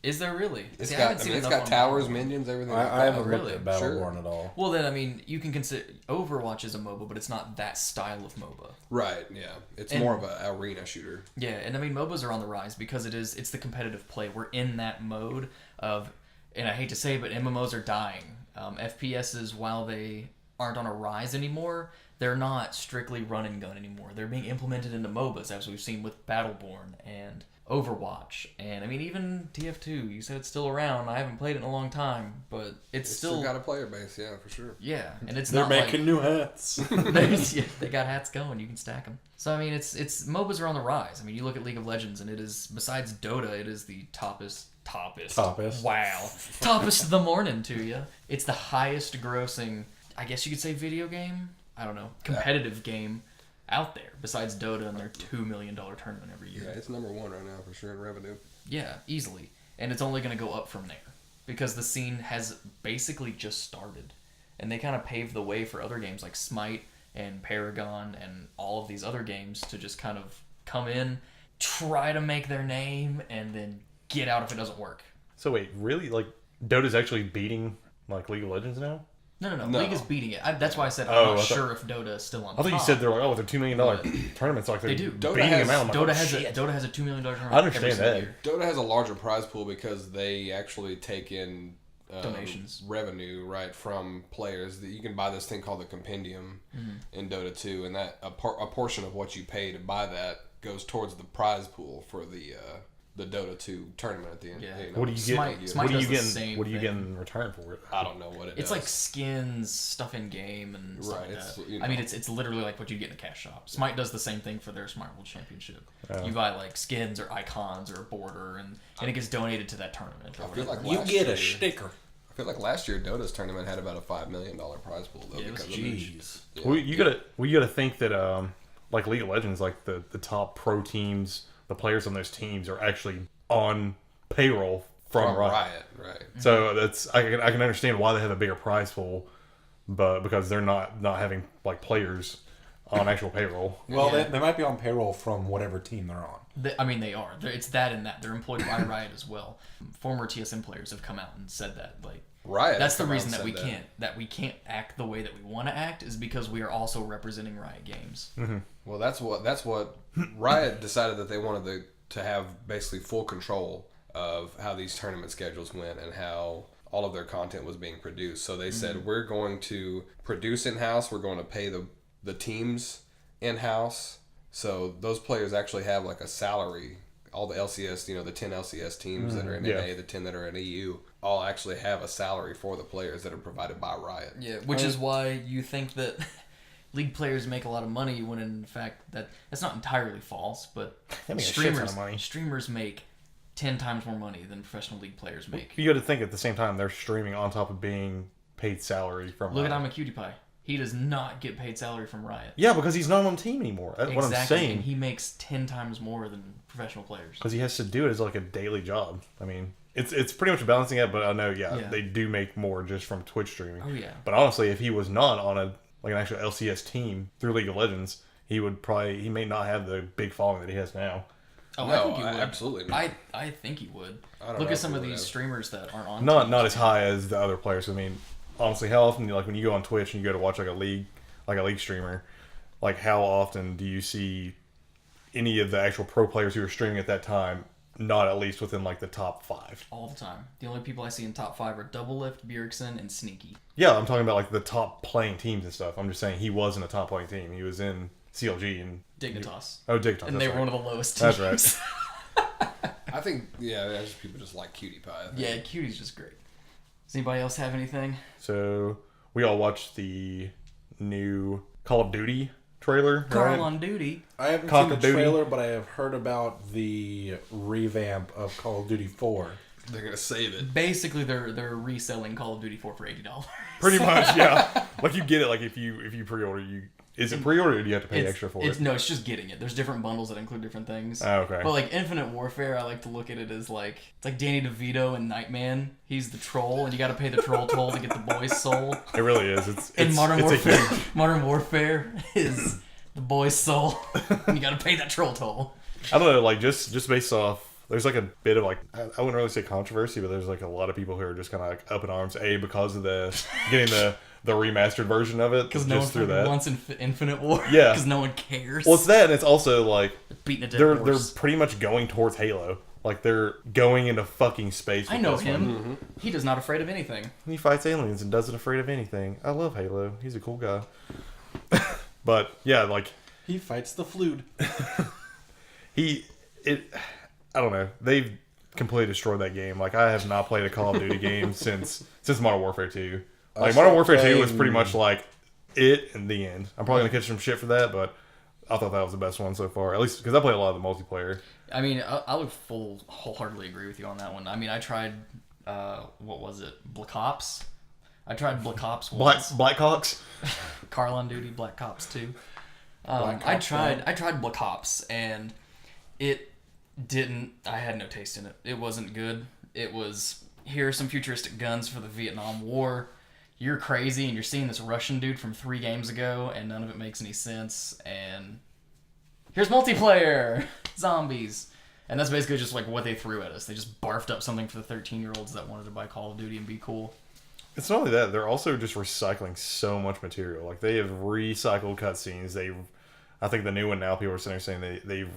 Is there really? It's See, I got, haven't seen it's enough got on towers, Battleborn. minions, everything. I haven't really? looked at Battleborn at all. Well, then, I mean, you can consider Overwatch is a MOBA, but it's not that style of MOBA. Right, yeah. It's And- more of an arena shooter. Yeah, and I mean, MOBAs are on the rise because it's the competitive play. We're in that mode of, and I hate to say it, but MMOs are dying. FPSs, while they aren't on a rise anymore, they're not strictly run and gun anymore. They're being implemented into MOBAs, as we've seen with Battleborn and Overwatch, and I mean even TF2. You said it's still around. I haven't played it in a long time, but it's still got a player base, yeah, for sure. Yeah, and it's They're not making new hats. they got hats going. You can stack them. So I mean, it's MOBAs are on the rise. I mean, you look at League of Legends, and it is, besides Dota, it is the toppest. Wow, toppest of the morning to you. It's the highest grossing, I guess you could say, video game. I don't know, competitive game out there besides Dota and their $2 million tournament every year. Yeah, it's number one right now for sure in revenue. Yeah, easily. And it's only going to go up from there because the scene has basically just started. And they kind of paved the way for other games like Smite and Paragon and all of these other games to just kind of come in, try to make their name, and then get out if it doesn't work. So wait, really? Like, Dota's actually beating, like, League of Legends now? No. No. League is beating it. That's why I said I'm Oh, not I thought- sure if Dota is still on I thought top. you said they're like, oh, with their $2 million tournaments, like they're They do. Dota beating has- them out. I'm like, Dota oh, has shit. Dota has a $2 million tournament. I understand every single that. year. Dota has a larger prize pool because they actually take in Donations. revenue, right, from players. That you can buy this thing called the Compendium in Dota 2, and that a portion of what you pay to buy that goes towards the prize pool for the Dota 2 tournament at the end. Yeah. You know, What do you get? Smite What do you does the get? same What do you get thing. in return for it? I don't know what it It's does. like skins, stuff in game, and stuff Right, like it's, that. you I mean, know. it's literally like what you get in a cash shop. Smite does the same thing for their Smite World Championship. Oh. You buy like skins or icons or a border, and it gets donated to that tournament. Or I feel whatever. like You last get year- a sticker. I feel like last year Dota's tournament had about a $5 million prize pool though. Yeah, it was because of Jeez. Yeah. Well, you gotta think that like League of Legends, like the top pro teams, the players on those teams are actually on payroll from Riot. right? So that's I can understand why they have a bigger prize pool, but because they're not having like players on actual payroll. Well, Yeah. they might be on payroll from whatever team they're on. I mean, they are. It's that and that. They're employed by Riot as well. Former TSM players have come out and said that. Like, Riot. that's the come out reason and that said we can't act the way that we want to act is because we are also representing Riot Games. Well, that's what Riot decided that they wanted to have basically full control of how these tournament schedules went and how all of their content was being produced. So they said, we're going to produce in-house, we're going to pay the teams in-house. So those players actually have like a salary. All the LCS, the 10 LCS teams that are in yeah. NA, the 10 that are in EU, all actually have a salary for the players that are provided by Riot. Yeah, which is why you think that League players make a lot of money when in fact that's not entirely false, but They make a shit ton of money. streamers make 10 times more money than professional League players make. You got to think at the same time they're streaming on top of being paid salary from. Look at Riot. I'm a Cutie Pie. He does not get paid salary from Riot. Yeah, because he's not on the team anymore. That's what I'm Exactly, saying. and he makes 10 times more than professional players. Because he has to do it as like a daily job. I mean, it's pretty much balancing it, but I know, Yeah. they do make more just from Twitch streaming. Oh yeah. But honestly, if he was not on an actual LCS team through League of Legends, he may not have the big following that he has now. Oh, No, I think he would. absolutely not. I think he would. I don't Look know at if some he of would these have. streamers that aren't on. Not teams. as high as the other players. I mean, honestly, how often like when you go on Twitch and you go to watch like a league streamer, like how often do you see any of the actual pro players who are streaming at that time not at least within like the top 5? All the time. The only people I see in top 5 are Double Lift, Bjergsen, and Sneaky. Yeah, I'm talking about like the top playing teams and stuff. I'm just saying he wasn't a top playing team. He was in CLG and Dignitas. Dignitas. And they were one of the lowest That's teams. right. I think, people just like Cutie Pie. I think. Yeah, Cutie's just great. Does anybody else have anything? So we all watched the new Call of Duty trailer. Carl right? on duty. I haven't Cock seen the of Duty. trailer, but I have heard about the revamp of Call of Duty 4. They're going to save it. Basically, they're reselling Call of Duty 4 for $80. Pretty much, yeah. Like you get it. Like if you pre-order, is it pre-order or do you have to pay extra for it? No, it's just getting it. There's different bundles that include different things. Oh, okay. But like Infinite Warfare, I like to look at it as like it's like Danny DeVito and Nightman. He's the troll, and you got to pay the troll toll to get the boy's soul. It really is. It's In Modern it's a Warfare, huge- Modern Warfare is the boy's soul, and you got to pay that troll toll. I don't know. Like just based off. There's like a bit of like I wouldn't really say controversy, but there's like a lot of people who are just kind of like up in arms. Because of the getting the remastered version of it. Because no one just through fucking that. wants Infinite War. Yeah. Because no one cares. Well, it's that, and it's also like beating a dead they're horse. pretty much going towards Halo. Like they're going into fucking space. With I know this him. one. He does not afraid of anything. He fights aliens and doesn't afraid of anything. I love Halo. He's a cool guy. But yeah, like He fights the flute. I don't know. They've completely destroyed that game. Like, I have not played a Call of Duty game since Modern Warfare 2. Like, Modern Warfare 2 was pretty much like it in the end. I'm probably going to catch some shit for that, but I thought that was the best one so far. At least because I played a lot of the multiplayer. I mean, I would wholeheartedly agree with you on that one. I mean, I tried, what was it? Black Ops? I tried Black Ops once. Blackhawks? Carl on Duty, Black Ops 2. I tried Black Ops, and it didn't... I had no taste in it. It wasn't good. It was, here are some futuristic guns for the Vietnam War. You're crazy, and you're seeing this Russian dude from 3 games ago, and none of it makes any sense, and here's multiplayer! Zombies! And that's basically just like what they threw at us. They just barfed up something for the 13-year-olds that wanted to buy Call of Duty and be cool. It's not only that, they're also just recycling so much material. Like, they have recycled cutscenes. I think the new one now, people are sitting there saying they've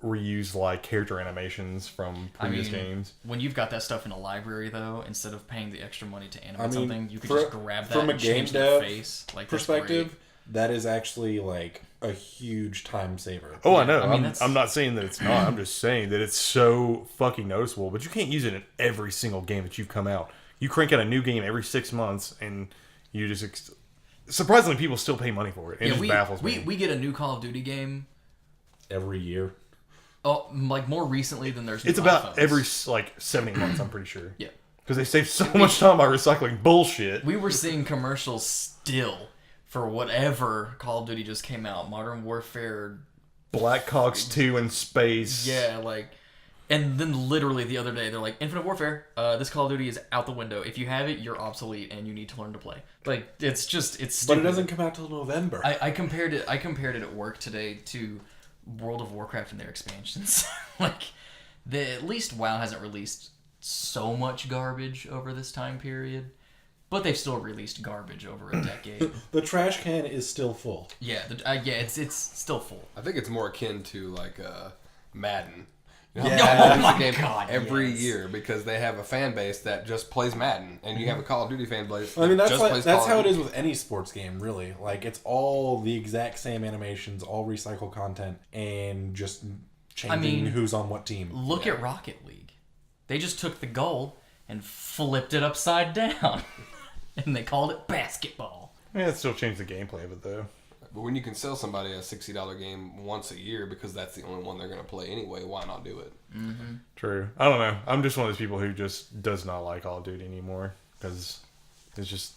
reused, like, character animations from previous games. When you've got that stuff in a library, though, instead of paying the extra money to animate something, you could just grab that from and a game change their dev face. Like, perspective, that is actually, like, a huge time saver. Oh, I know. I mean, I'm not saying that it's not. I'm just saying that it's so fucking noticeable. But you can't use it in every single game that you've come out. You crank out a new game every 6 months, and you just... Surprisingly, people still pay money for it. It just baffles me. We get a new Call of Duty game Every year. Oh, like more recently than there's. It's about every like 70 months, I'm pretty sure. Yeah. Because they save so much time by recycling bullshit. We were seeing commercials still for whatever Call of Duty just came out. Modern Warfare. Black Ops 2 in space. Yeah, like. And then literally the other day, they're like, Infinite Warfare, this Call of Duty is out the window. If you have it, you're obsolete and you need to learn to play. Like, it's stupid. But it doesn't come out till November. I compared it at work today to World of Warcraft and their expansions. Like, at least WoW hasn't released so much garbage over this time period. But they've still released garbage over a decade. The trash can is still full. Yeah, it's still full. I think it's more akin to, like, Madden. You know, Yeah. Madden's Oh my a game God, every yes. year because they have a fan base that just plays Madden, and you have a Call of Duty fan base. I mean, that that's just like, plays that's Call how of it is Duty. with any sports game, really. Like, it's all the exact same animations, all recycled content, and just changing who's on what team. Look at Rocket League. They just took the goal and flipped it upside down. And they called it basketball. Yeah, it still changed the gameplay of it, though. But when you can sell somebody a $60 game once a year because that's the only one they're going to play anyway, why not do it? Mm-hmm. True. I don't know. I'm just one of those people who just does not like Call of Duty anymore. Because it's just...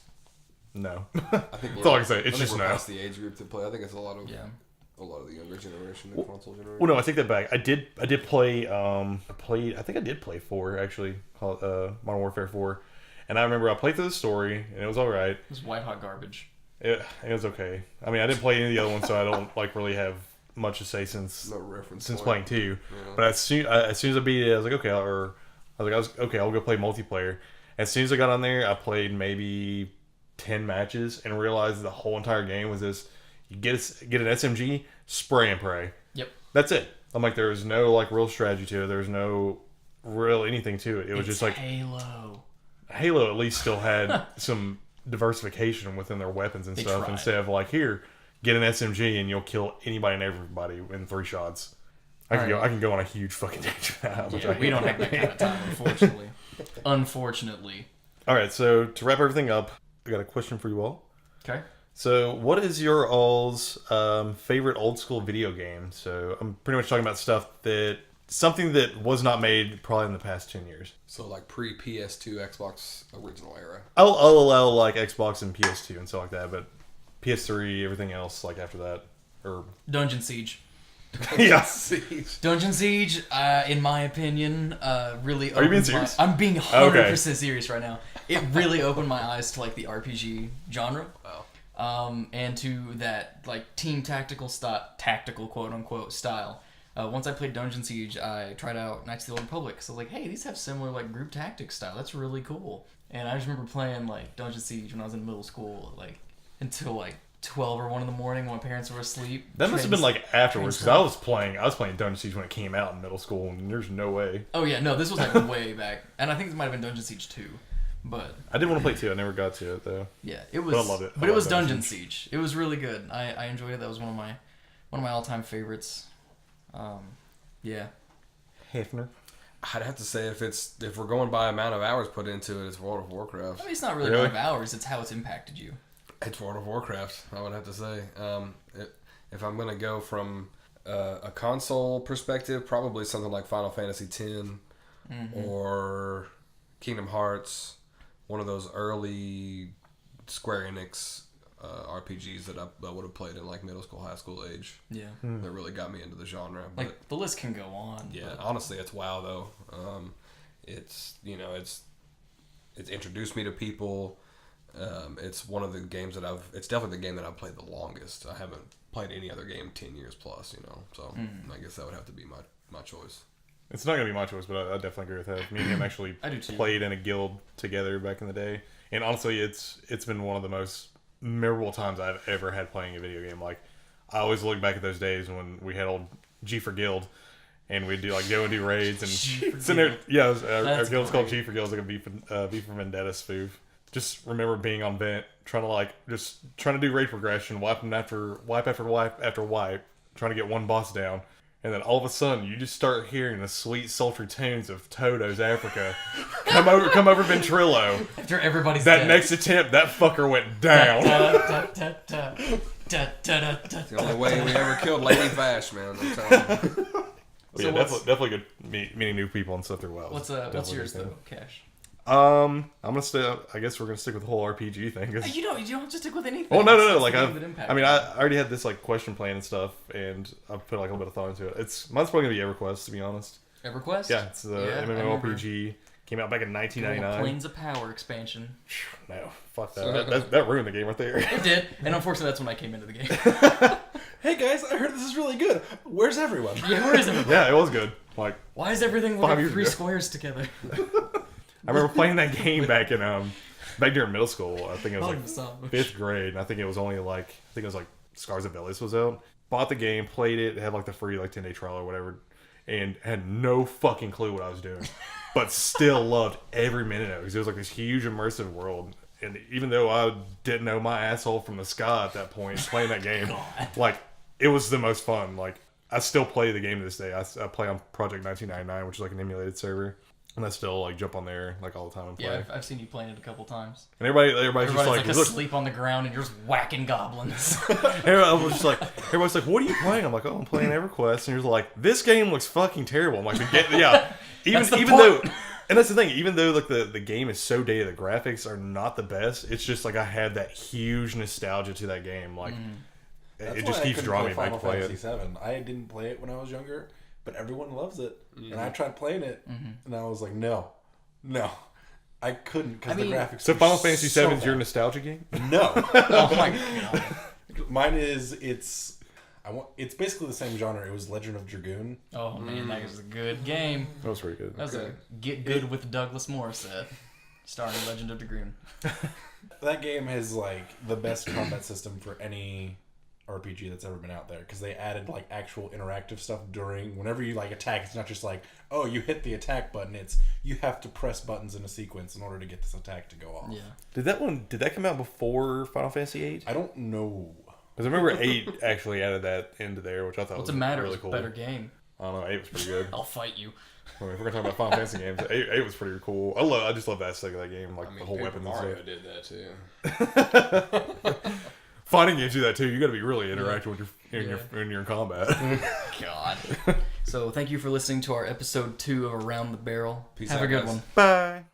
No. I think That's all I can say. It's I think just we're no. past the age group to play. I think it's a lot of the younger generation, the console generation. Well, no, I take that back. I did play. I think I did play 4 actually. Modern Warfare 4, and I remember I played through the story and it was all right. It was white hot garbage. It was okay. I mean, I didn't play any of the other ones, so I don't like really have much to say since No reference since point. playing 2. Yeah. But as soon as I beat it, I was like, okay, I'll go play multiplayer. As soon as I got on there, I played maybe 10 matches and realized the whole entire game was this: you get an SMG, spray and pray. Yep. That's it. I'm like, there was no like real strategy to it. There was no real anything to it. It was just like Halo. Halo at least still had some diversification within their weapons and They stuff. tried. Instead of like, here, get an SMG and you'll kill anybody and everybody in 3 shots. I can go on a huge fucking tangent now. Yeah, we don't have that kind of time, unfortunately. Unfortunately. All right, so to wrap everything up, I got a question for you all. Okay. So, what is your all's favorite old school video game? So, I'm pretty much talking about something that was not made probably in the past 10 years. So like pre-PS2 Xbox original era. I'll allow like Xbox and PS2 and stuff like that, but PS3, everything else like after that, or Dungeon Siege. yeah. Dungeon Siege, in my opinion, really. Are you being serious? I'm being 100% serious right now. It really opened my eyes to like the RPG genre. Wow. And to that like team tactical quote unquote style. Once I played Dungeon Siege, I tried out Knights of the Old Republic. So I was like, hey, these have similar like group tactics style. That's really cool. And I just remember playing like Dungeon Siege when I was in middle school, like until like 12 or 1 in the morning when my parents were asleep. That must have been like afterwards, because I was playing Dungeon Siege when it came out in middle school, and there's no way. Oh yeah, no, this was like way back, and I think this might have been Dungeon Siege 2, but I did want to play 2. I never got to it though. yeah, it was. But I loved it. But it was Dungeon Dungeon Siege. It was really good. I enjoyed it. That was one of my all-time favorites. Yeah. Hefner. I'd have to say if we're going by amount of hours put into it, it's World of Warcraft. I mean, it's not really amount of hours. It's how it's impacted you. It's World of Warcraft, I would have to say. If I'm going to go from a console perspective, probably something like Final Fantasy X or Kingdom Hearts, one of those early Square Enix RPGs that I would have played in like middle school, high school age. Yeah. That really got me into the genre. But, Like, the list can go on. yeah, but honestly, it's WoW though. It's introduced me to people. It's one of the games that it's definitely the game that I've played the longest. I haven't played any other game 10 years plus, so I guess that would have to be my choice. It's not gonna be my choice, but I definitely agree with that. Me and him actually I do too. played in a guild together back in the day, and honestly, it's been one of the most memorable times I've ever had playing a video game. Like, I always look back at those days when we had old G for Guild, and we'd go and do raids and sitting there. Yeah, our guild's called G for Guild, like a V for Vendetta spoof. Just remember being on vent, trying to do raid progression, wipe after wipe, trying to get one boss down. And then all of a sudden, you just start hearing the sweet, sultry tunes of Toto's Africa. Come over Ventrilo. After everybody's That dead. next attempt, that fucker went down. It's the only way we ever killed Lady Vash, man. I'm telling you. Yeah, definitely good meeting new people and stuff through WoW. What's yours though, Cash? I'm gonna stay. I guess we're gonna stick with the whole RPG thing. You don't have to stick with anything. Oh no! It's Like the game that impacted I already had this like question plan and stuff, and I've put like a little bit of thought into it. Mine's probably gonna be EverQuest, to be honest. EverQuest? Yeah, it's the MMORPG. Came out back in 1999. Planes of Power expansion. No, fuck that. That ruined the game right there. It did, and unfortunately, that's when I came into the game. Hey guys, I heard this is really good. Where's everyone? Yeah, where is everyone? Yeah, it was good. Like, Why is everything 5 like years three ago. squares together? I remember playing that game back during middle school. I think it was like Awesome. 5th grade, and I think it was only like Scars of Velis was out. Bought the game, played it, had like the free 10-day trial or whatever, and had no fucking clue what I was doing, but still loved every minute of it because it was like this huge immersive world. And even though I didn't know my asshole from the sky at that point, playing that game, like, it was the most fun. Like, I still play the game to this day. I play on Project 1999, which is like an emulated server. And I still like jump on there like all the time and play. Yeah, I've seen you playing it a couple times. And everybody's just like asleep on the ground and you're just whacking goblins. everybody's like, what are you playing? I'm like, oh, I'm playing EverQuest. And you're like, this game looks fucking terrible. I'm like, even though, and that's the thing, even though like the game is so dated, the graphics are not the best. It's just like I had that huge nostalgia to that game. Like, it just keeps drawing me back to play it. VII. I didn't play it when I was younger, but everyone loves it, and I tried playing it, and I was like, no, I couldn't because the graphics. So were Final Fantasy so VII is your bad. nostalgia game? No, Oh my god. mine is it's basically the same genre. It was Legend of Dragoon. Oh man, that was a good game. That was pretty good. That was a Get Good with Douglas Morissette, starring Legend of Dragoon. That game has like the best combat system for any RPG that's ever been out there because they added like actual interactive stuff whenever you like attack. It's not just like, oh, you hit the attack button. It's you have to press buttons in a sequence in order to get this attack to go off. Yeah. Did that come out before Final Fantasy VIII? I don't know. Because I remember 8 actually added that into there, which I thought What's was the matter? really It's a cool. better game. I don't know, 8 was pretty good. I'll fight you. I mean, if we're gonna talk about Final Fantasy games, 8 was pretty cool. I just love that aspect of that game, like the whole Paper weapons and Mario stuff. did that too. Fighting games do that too. You got to be really interactive when you're in combat. God. So thank you for listening to our episode 2 of Around the Barrel. Peace Have out, a good guys. one. Bye.